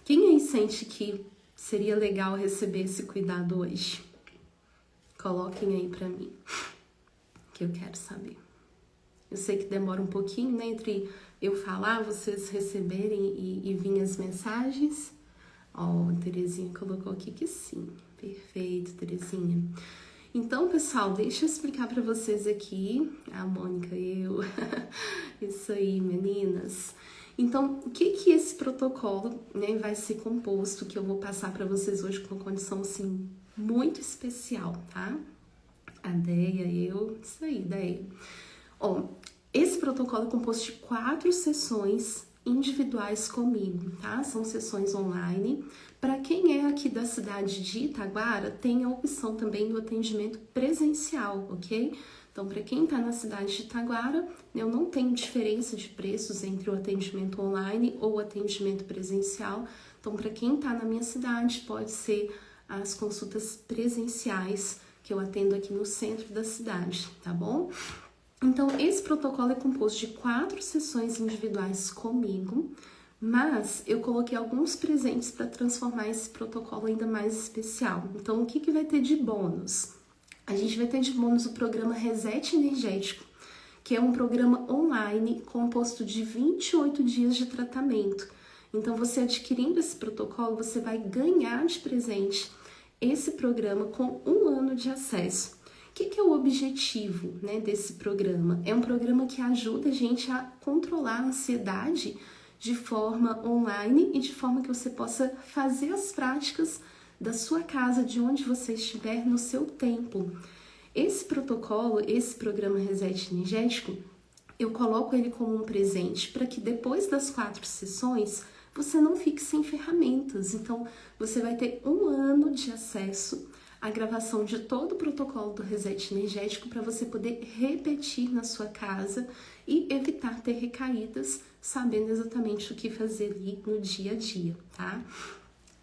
Quem aí sente que seria legal receber esse cuidado hoje? Coloquem aí pra mim, que eu quero saber. Eu sei que demora um pouquinho, né, entre eu falar, vocês receberem e vir as mensagens. Ó, Terezinha colocou aqui que sim. Perfeito, Terezinha. Então, pessoal, deixa eu explicar para vocês aqui. A Mônica, eu. Isso aí, meninas. Então, o que esse protocolo, né, vai ser composto, que eu vou passar para vocês hoje com uma condição, assim, muito especial, tá? A Deia, eu. Isso aí, Deia. Ó, esse protocolo é composto de 4 sessões individuais comigo, tá? São sessões online. Para quem é aqui da cidade de Itaguara, tem a opção também do atendimento presencial, ok? Então, para quem está na cidade de Itaguara, eu não tenho diferença de preços entre o atendimento online ou o atendimento presencial. Então, para quem está na minha cidade, pode ser as consultas presenciais que eu atendo aqui no centro da cidade, tá bom? Então, esse protocolo é composto de 4 sessões individuais comigo, mas eu coloquei alguns presentes para transformar esse protocolo ainda mais especial. Então, o que vai ter de bônus? A gente vai ter de bônus o programa Reset Energético, que é um programa online composto de 28 dias de tratamento. Então, você adquirindo esse protocolo, você vai ganhar de presente esse programa com 1 ano de acesso. O que é o objetivo, né, desse programa? É um programa que ajuda a gente a controlar a ansiedade de forma online e de forma que você possa fazer as práticas da sua casa, de onde você estiver, no seu tempo. Esse protocolo, esse programa Reset Energético, eu coloco ele como um presente para que depois das 4 sessões você não fique sem ferramentas. Então, você vai ter 1 ano de acesso a gravação de todo o protocolo do Reset Energético para você poder repetir na sua casa e evitar ter recaídas, sabendo exatamente o que fazer ali no dia a dia, tá?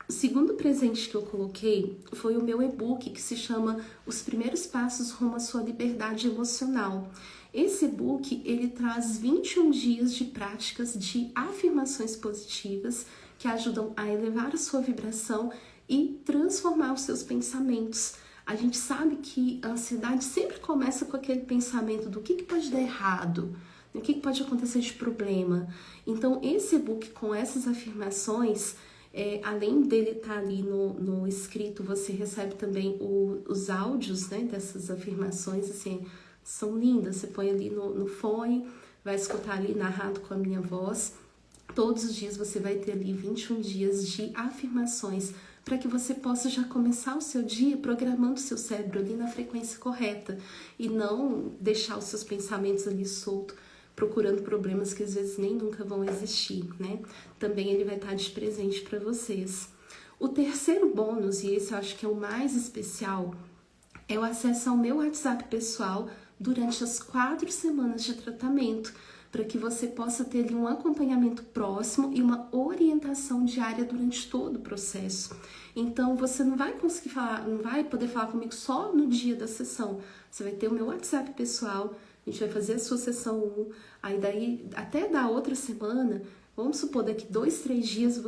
O segundo presente que eu coloquei foi o meu e-book, que se chama Os Primeiros Passos Rumo à Sua Liberdade Emocional. Esse e-book, ele traz 21 dias de práticas de afirmações positivas que ajudam a elevar a sua vibração e transformar os seus pensamentos. A gente sabe que a ansiedade sempre começa com aquele pensamento do que pode dar errado, o que pode acontecer de problema. Então, esse e-book com essas afirmações, além dele estar ali no escrito, você recebe também os áudios, né, dessas afirmações, assim, são lindas. Você põe ali no fone, vai escutar ali narrado com a minha voz. Todos os dias você vai ter ali 21 dias de afirmações para que você possa já começar o seu dia programando o seu cérebro ali na frequência correta e não deixar os seus pensamentos ali soltos, procurando problemas que às vezes nem nunca vão existir, né? Também ele vai estar de presente para vocês. O terceiro bônus, e esse eu acho que é o mais especial, é o acesso ao meu WhatsApp pessoal durante as 4 semanas de tratamento, para que você possa ter ali um acompanhamento próximo e uma orientação diária durante todo o processo. Então, você não vai conseguir falar, não vai poder falar comigo só no dia da sessão. Você vai ter o meu WhatsApp pessoal A gente vai fazer a sua sessão 1, aí daí até da outra semana, vamos supor, daqui 2, 3 dias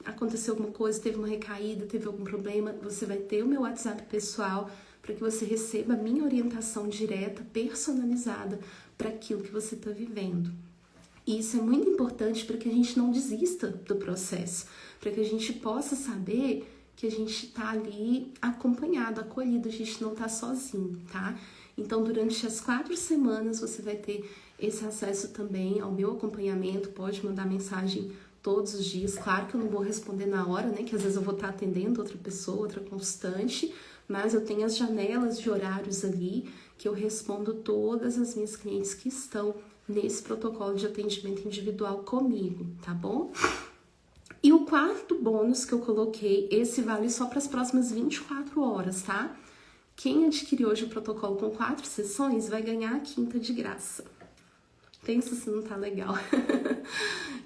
aconteceu alguma coisa, teve uma recaída, teve algum problema, você vai ter o meu WhatsApp pessoal para que você receba a minha orientação direta, personalizada para aquilo que você está vivendo. E isso é muito importante para que a gente não desista do processo, para que a gente possa saber que a gente está ali acompanhado, acolhido, a gente não está sozinho, tá? Então, durante as 4 semanas, você vai ter esse acesso também ao meu acompanhamento, pode mandar mensagem todos os dias. Claro que eu não vou responder na hora, né? Que às vezes eu vou estar atendendo outra pessoa, outra constante, mas eu tenho as janelas de horários ali que eu respondo todas as minhas clientes que estão nesse protocolo de atendimento individual comigo, tá bom? E o quarto bônus que eu coloquei, esse vale só para as próximas 24 horas, tá? Quem adquirir hoje o protocolo com 4 sessões vai ganhar a 5ª de graça. Pensa se não tá legal.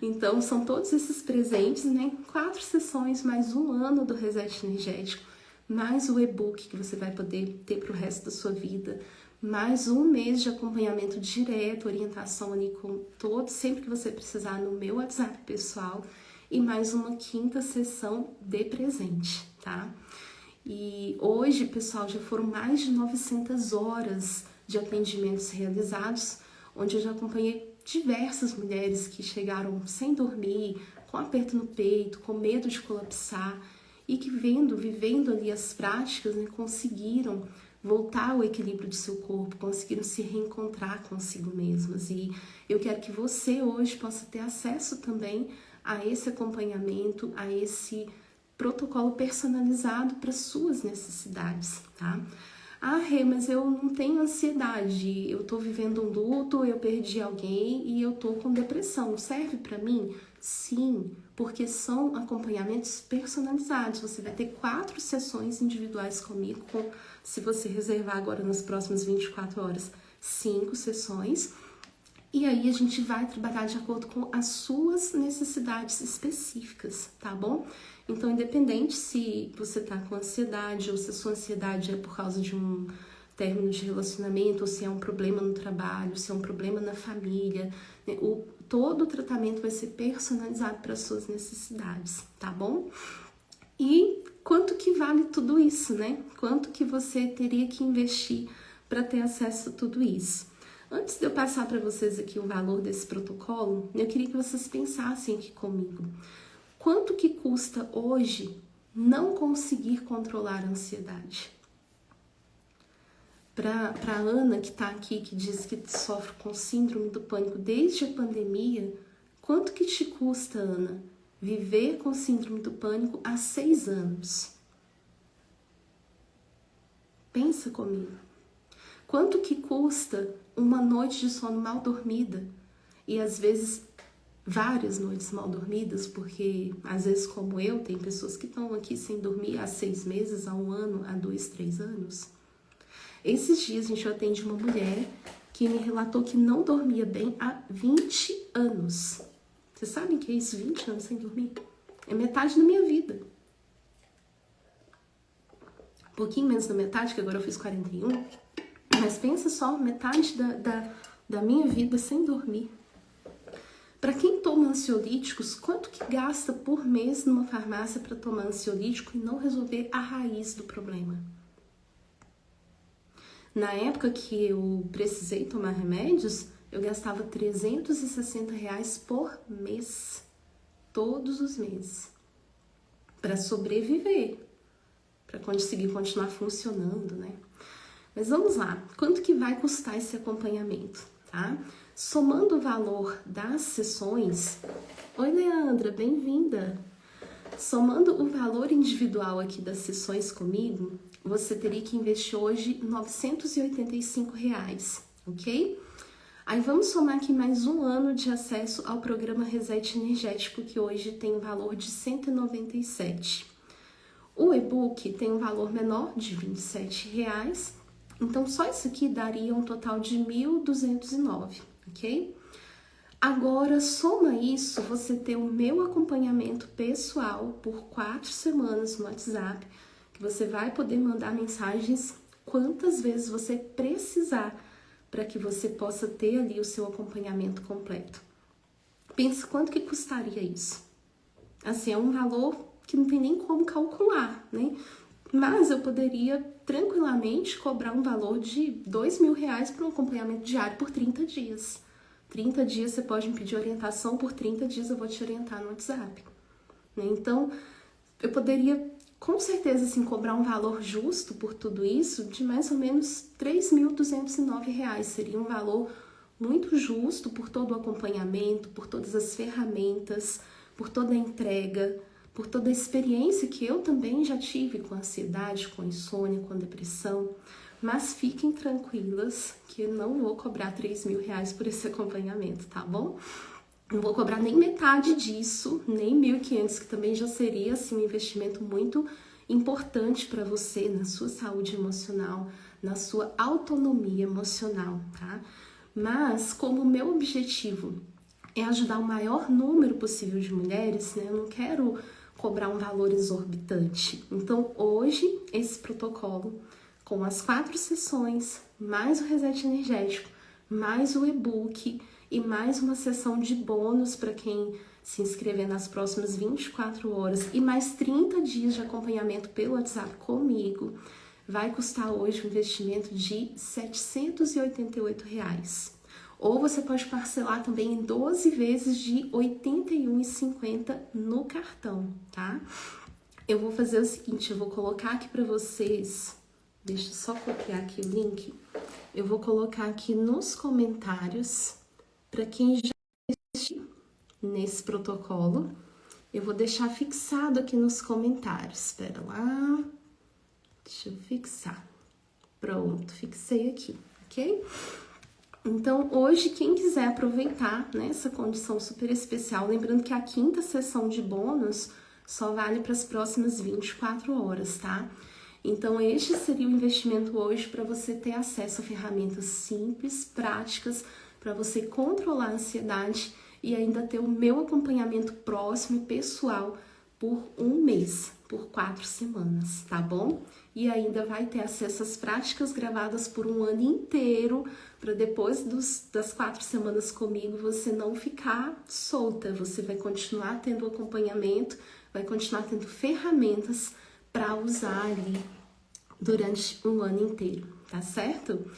Então, são todos esses presentes, né? 4 sessões, mais 1 ano do Reset Energético, mais o e-book que você vai poder ter pro resto da sua vida, mais 1 mês de acompanhamento direto, orientação ali com todos, sempre que você precisar no meu WhatsApp pessoal, e mais uma 5ª sessão de presente, tá? E hoje, pessoal, já foram mais de 900 horas de atendimentos realizados, onde eu já acompanhei diversas mulheres que chegaram sem dormir, com aperto no peito, com medo de colapsar, e que vivendo ali as práticas, né, conseguiram voltar ao equilíbrio do seu corpo, conseguiram se reencontrar consigo mesmas. E eu quero que você hoje possa ter acesso também a esse acompanhamento, a esse protocolo personalizado para suas necessidades, tá? Ah, Rê, mas eu não tenho ansiedade, eu tô vivendo um luto, eu perdi alguém e eu tô com depressão. Serve para mim? Sim, porque são acompanhamentos personalizados. Você vai ter 4 sessões individuais comigo, se você reservar agora nas próximas 24 horas, 5 sessões. E aí a gente vai trabalhar de acordo com as suas necessidades específicas, tá bom? Então, independente se você tá com ansiedade ou se a sua ansiedade é por causa de um término de relacionamento, ou se é um problema no trabalho, se é um problema na família, né? Todo o tratamento vai ser personalizado para as suas necessidades, tá bom? E quanto que vale tudo isso, né? Quanto que você teria que investir para ter acesso a tudo isso? Antes de eu passar para vocês aqui o valor desse protocolo, eu queria que vocês pensassem aqui comigo. Quanto que custa hoje não conseguir controlar a ansiedade? Para a Ana, que está aqui, que diz que sofre com síndrome do pânico desde a pandemia, quanto que te custa, Ana, viver com síndrome do pânico há 6 anos? Pensa comigo. Quanto que custa uma noite de sono mal dormida? E às vezes várias noites mal dormidas, porque às vezes, como eu, tem pessoas que estão aqui sem dormir há 6 meses, há 1 ano, há 2, 3 anos. Esses dias, eu atendi uma mulher que me relatou que não dormia bem há 20 anos. Vocês sabem o que é isso? 20 anos sem dormir? É metade da minha vida. Um pouquinho menos da metade, que agora eu fiz 41. Mas pensa só, metade da minha vida sem dormir. Para quem toma ansiolíticos, quanto que gasta por mês numa farmácia para tomar ansiolítico e não resolver a raiz do problema? Na época que eu precisei tomar remédios, eu gastava R$360 por mês, todos os meses, para sobreviver, para conseguir continuar funcionando, né? Mas vamos lá, quanto que vai custar esse acompanhamento, tá? Somando o valor das sessões... Oi, Leandra, bem-vinda! Somando o valor individual aqui das sessões comigo, você teria que investir hoje R$985, ok? Aí vamos somar aqui mais 1 ano de acesso ao programa Reset Energético, que hoje tem um valor de R$197. O e-book tem um valor menor de R$27, então só isso aqui daria um total de R$1.209, ok? Agora, soma isso, você ter o meu acompanhamento pessoal por 4 semanas no WhatsApp, que você vai poder mandar mensagens quantas vezes você precisar para que você possa ter ali o seu acompanhamento completo. Pensa quanto que custaria isso. Assim, é um valor que não tem nem como calcular, né? Mas eu poderia tranquilamente cobrar um valor de R$ 2.000 para um acompanhamento diário por 30 dias. 30 dias você pode me pedir orientação, por 30 dias eu vou te orientar no WhatsApp. Né? Então, eu poderia, com certeza, assim, cobrar um valor justo por tudo isso de mais ou menos R$ 3.209. Seria um valor muito justo por todo o acompanhamento, por todas as ferramentas, por toda a entrega, por toda a experiência que eu também já tive com ansiedade, com insônia, com depressão. Mas fiquem tranquilas que eu não vou cobrar R$ 3.000 por esse acompanhamento, tá bom? Não vou cobrar nem metade disso, nem 1.500, que também já seria assim, um investimento muito importante para você na sua saúde emocional, na sua autonomia emocional, tá? Mas como o meu objetivo é ajudar o maior número possível de mulheres, né? Eu não quero cobrar um valor exorbitante. Então, hoje, esse protocolo, com as 4 sessões, mais o reset energético, mais o e-book e mais uma sessão de bônus para quem se inscrever nas próximas 24 horas e mais 30 dias de acompanhamento pelo WhatsApp comigo, vai custar hoje um investimento de R$ 788. Ou você pode parcelar também em 12 vezes de R$ 81,50 no cartão, tá? Eu vou fazer o seguinte, eu vou colocar aqui para vocês, deixa eu só copiar aqui o link, eu vou colocar aqui nos comentários, para quem já assistiu nesse protocolo, eu vou deixar fixado aqui nos comentários, espera lá, deixa eu fixar, pronto, fixei aqui, ok? Então, hoje, quem quiser aproveitar, né, essa condição super especial, lembrando que a 5ª sessão de bônus só vale para as próximas 24 horas, tá? Então, este seria o investimento hoje para você ter acesso a ferramentas simples, práticas, para você controlar a ansiedade e ainda ter o meu acompanhamento próximo e pessoal por um mês, por 4 semanas, tá bom? E ainda vai ter acesso às práticas gravadas por um ano inteiro, para depois das 4 semanas comigo você não ficar solta, você vai continuar tendo acompanhamento, vai continuar tendo ferramentas para usar ali durante um ano inteiro, tá certo?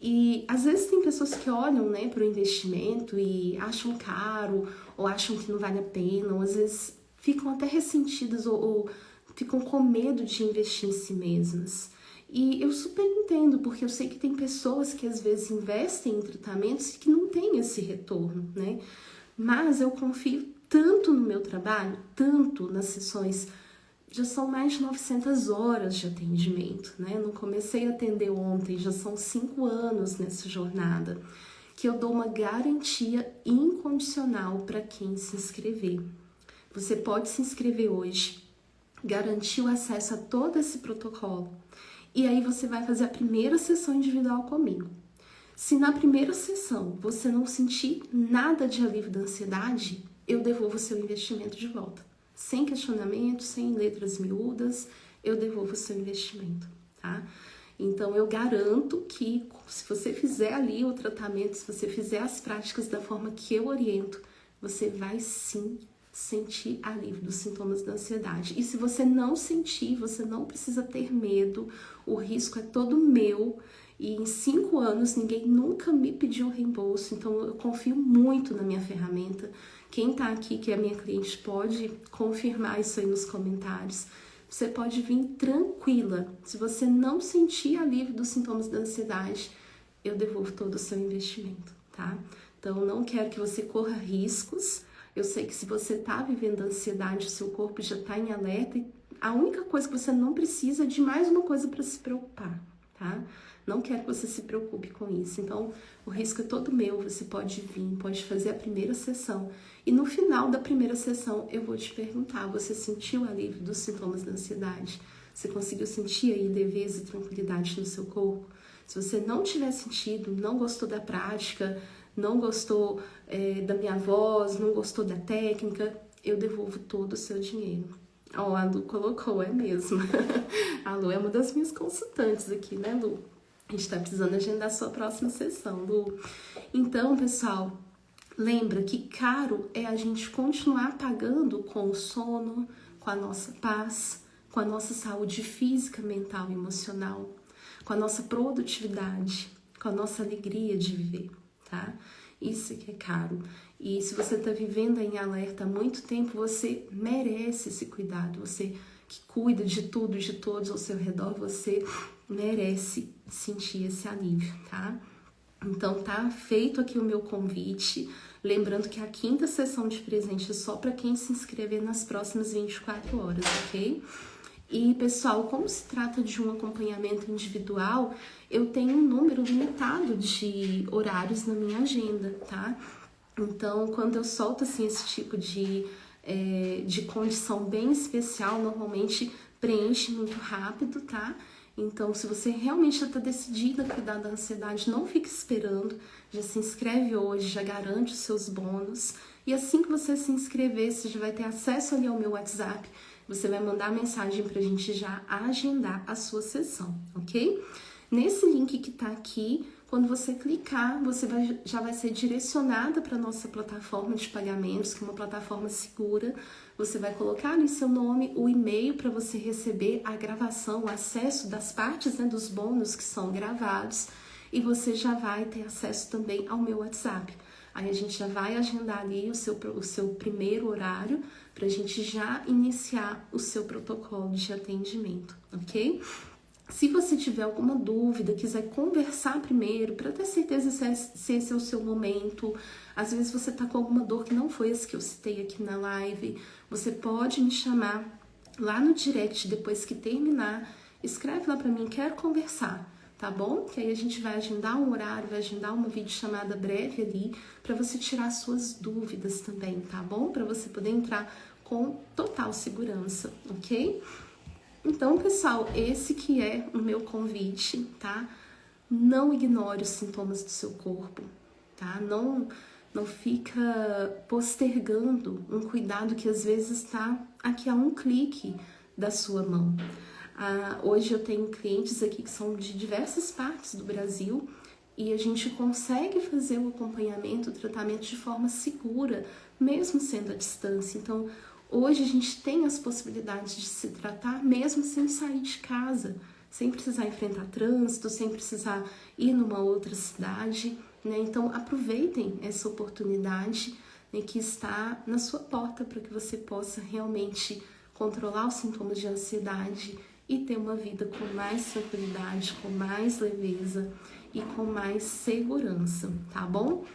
E às vezes tem pessoas que olham, né, para o investimento e acham caro, ou acham que não vale a pena, ou às vezes ficam até ressentidas ou ficam com medo de investir em si mesmas. E eu super entendo, porque eu sei que tem pessoas que às vezes investem em tratamentos que não têm esse retorno, né? Mas eu confio tanto no meu trabalho, tanto nas sessões, já são mais de 900 horas de atendimento, né? Eu não comecei a atender ontem, já são 5 anos nessa jornada, que eu dou uma garantia incondicional para quem se inscrever. Você pode se inscrever hoje, garantir o acesso a todo esse protocolo, e aí você vai fazer a primeira sessão individual comigo. Se na primeira sessão você não sentir nada de alívio da ansiedade, eu devolvo o seu investimento de volta. Sem questionamento, sem letras miúdas, eu devolvo o seu investimento, tá? Então, eu garanto que se você fizer ali o tratamento, se você fizer as práticas da forma que eu oriento, você vai sim sentir alívio dos sintomas da ansiedade. E se você não sentir, você não precisa ter medo, o risco é todo meu. E em 5 anos, ninguém nunca me pediu reembolso, então eu confio muito na minha ferramenta. Quem tá aqui, que é minha cliente, pode confirmar isso aí nos comentários. Você pode vir tranquila. Se você não sentir alívio dos sintomas da ansiedade, eu devolvo todo o seu investimento, tá? Então, não quero que você corra riscos. Eu sei que se você tá vivendo ansiedade, o seu corpo já tá em alerta. E a única coisa que você não precisa é de mais uma coisa para se preocupar, tá? Não quero que você se preocupe com isso. Então, o risco é todo meu. Você pode vir, pode fazer a primeira sessão. E no final da primeira sessão, eu vou te perguntar, você sentiu o alívio dos sintomas da ansiedade? Você conseguiu sentir aí leveza e tranquilidade no seu corpo? Se você não tiver sentido, não gostou da prática, não gostou da minha voz, não gostou da técnica, eu devolvo todo o seu dinheiro. Ó, a Lu colocou, é mesmo. A Lu é uma das minhas consultantes aqui, né, Lu? A gente tá precisando agendar a sua próxima sessão, Lu. Então, pessoal, lembra que caro é a gente continuar pagando com o sono, com a nossa paz, com a nossa saúde física, mental e emocional, com a nossa produtividade, com a nossa alegria de viver, tá? Isso que é caro. E se você tá vivendo em alerta há muito tempo, você merece esse cuidado. Você que cuida de tudo, de todos ao seu redor, você merece sentir esse alívio, tá? Então tá feito aqui o meu convite, lembrando que a 5ª sessão de presente é só para quem se inscrever nas próximas 24 horas, ok? E pessoal, como se trata de um acompanhamento individual, eu tenho um número limitado de horários na minha agenda, tá? Então, quando eu solto assim esse tipo de condição bem especial, normalmente preenche muito rápido, tá? Então, se você realmente já está decidida a cuidar da ansiedade, não fique esperando, já se inscreve hoje, já garante os seus bônus. E assim que você se inscrever, você já vai ter acesso ali ao meu WhatsApp, você vai mandar mensagem pra gente já agendar a sua sessão, ok? Nesse link que tá aqui, quando você clicar, você já vai ser direcionada para nossa plataforma de pagamentos, que é uma plataforma segura. Você vai colocar ali seu nome, o e-mail para você receber a gravação, o acesso das partes, né, dos bônus que são gravados, e você já vai ter acesso também ao meu WhatsApp. Aí a gente já vai agendar ali o seu primeiro horário para a gente já iniciar o seu protocolo de atendimento, ok? Se você tiver alguma dúvida, quiser conversar primeiro, para ter certeza se esse é o seu momento, às vezes você tá com alguma dor que não foi esse que eu citei aqui na live, você pode me chamar lá no direct depois que terminar, escreve lá para mim, quero conversar, tá bom? Que aí a gente vai agendar um horário, vai agendar uma videochamada breve ali, para você tirar suas dúvidas também, tá bom? Para você poder entrar com total segurança, ok? Então, pessoal, esse que é o meu convite, tá? Não ignore os sintomas do seu corpo, tá? Não fica postergando um cuidado que às vezes está aqui a um clique da sua mão. Hoje eu tenho clientes aqui que são de diversas partes do Brasil e a gente consegue fazer o acompanhamento, o tratamento de forma segura, mesmo sendo à distância. Então, hoje a gente tem as possibilidades de se tratar mesmo sem sair de casa, sem precisar enfrentar trânsito, sem precisar ir numa outra cidade, né? Então aproveitem essa oportunidade, né, que está na sua porta para que você possa realmente controlar os sintomas de ansiedade e ter uma vida com mais tranquilidade, com mais leveza e com mais segurança, tá bom?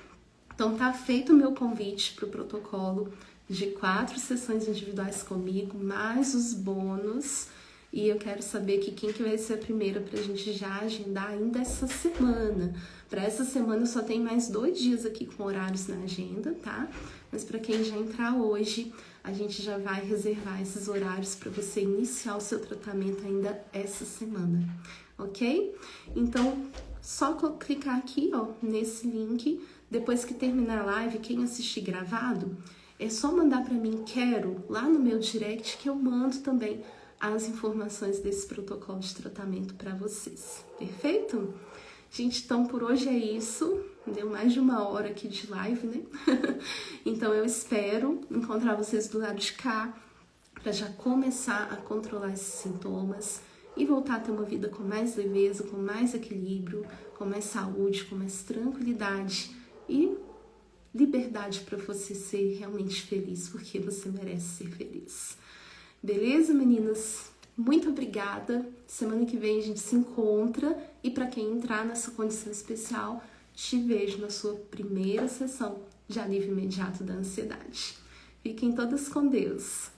Então tá feito o meu convite para o protocolo de 4 sessões individuais comigo, mais os bônus. E eu quero saber que quem que vai ser a primeira pra gente já agendar ainda essa semana. Para essa semana eu só tenho mais 2 dias aqui com horários na agenda, tá? Mas para quem já entrar hoje, a gente já vai reservar esses horários para você iniciar o seu tratamento ainda essa semana, ok? Então, só clicar aqui, ó, nesse link. Depois que terminar a live, quem assistir gravado, é só mandar para mim, quero, lá no meu direct, que eu mando também as informações desse protocolo de tratamento para vocês. Perfeito? Gente, então por hoje é isso. Deu mais de 1 hora aqui de live, né? Então eu espero encontrar vocês do lado de cá para já começar a controlar esses sintomas e voltar a ter uma vida com mais leveza, com mais equilíbrio, com mais saúde, com mais tranquilidade e liberdade para você ser realmente feliz, porque você merece ser feliz. Beleza, meninas? Muito obrigada. Semana que vem a gente se encontra e para quem entrar nessa condição especial, te vejo na sua primeira sessão de alívio imediato da ansiedade. Fiquem todas com Deus.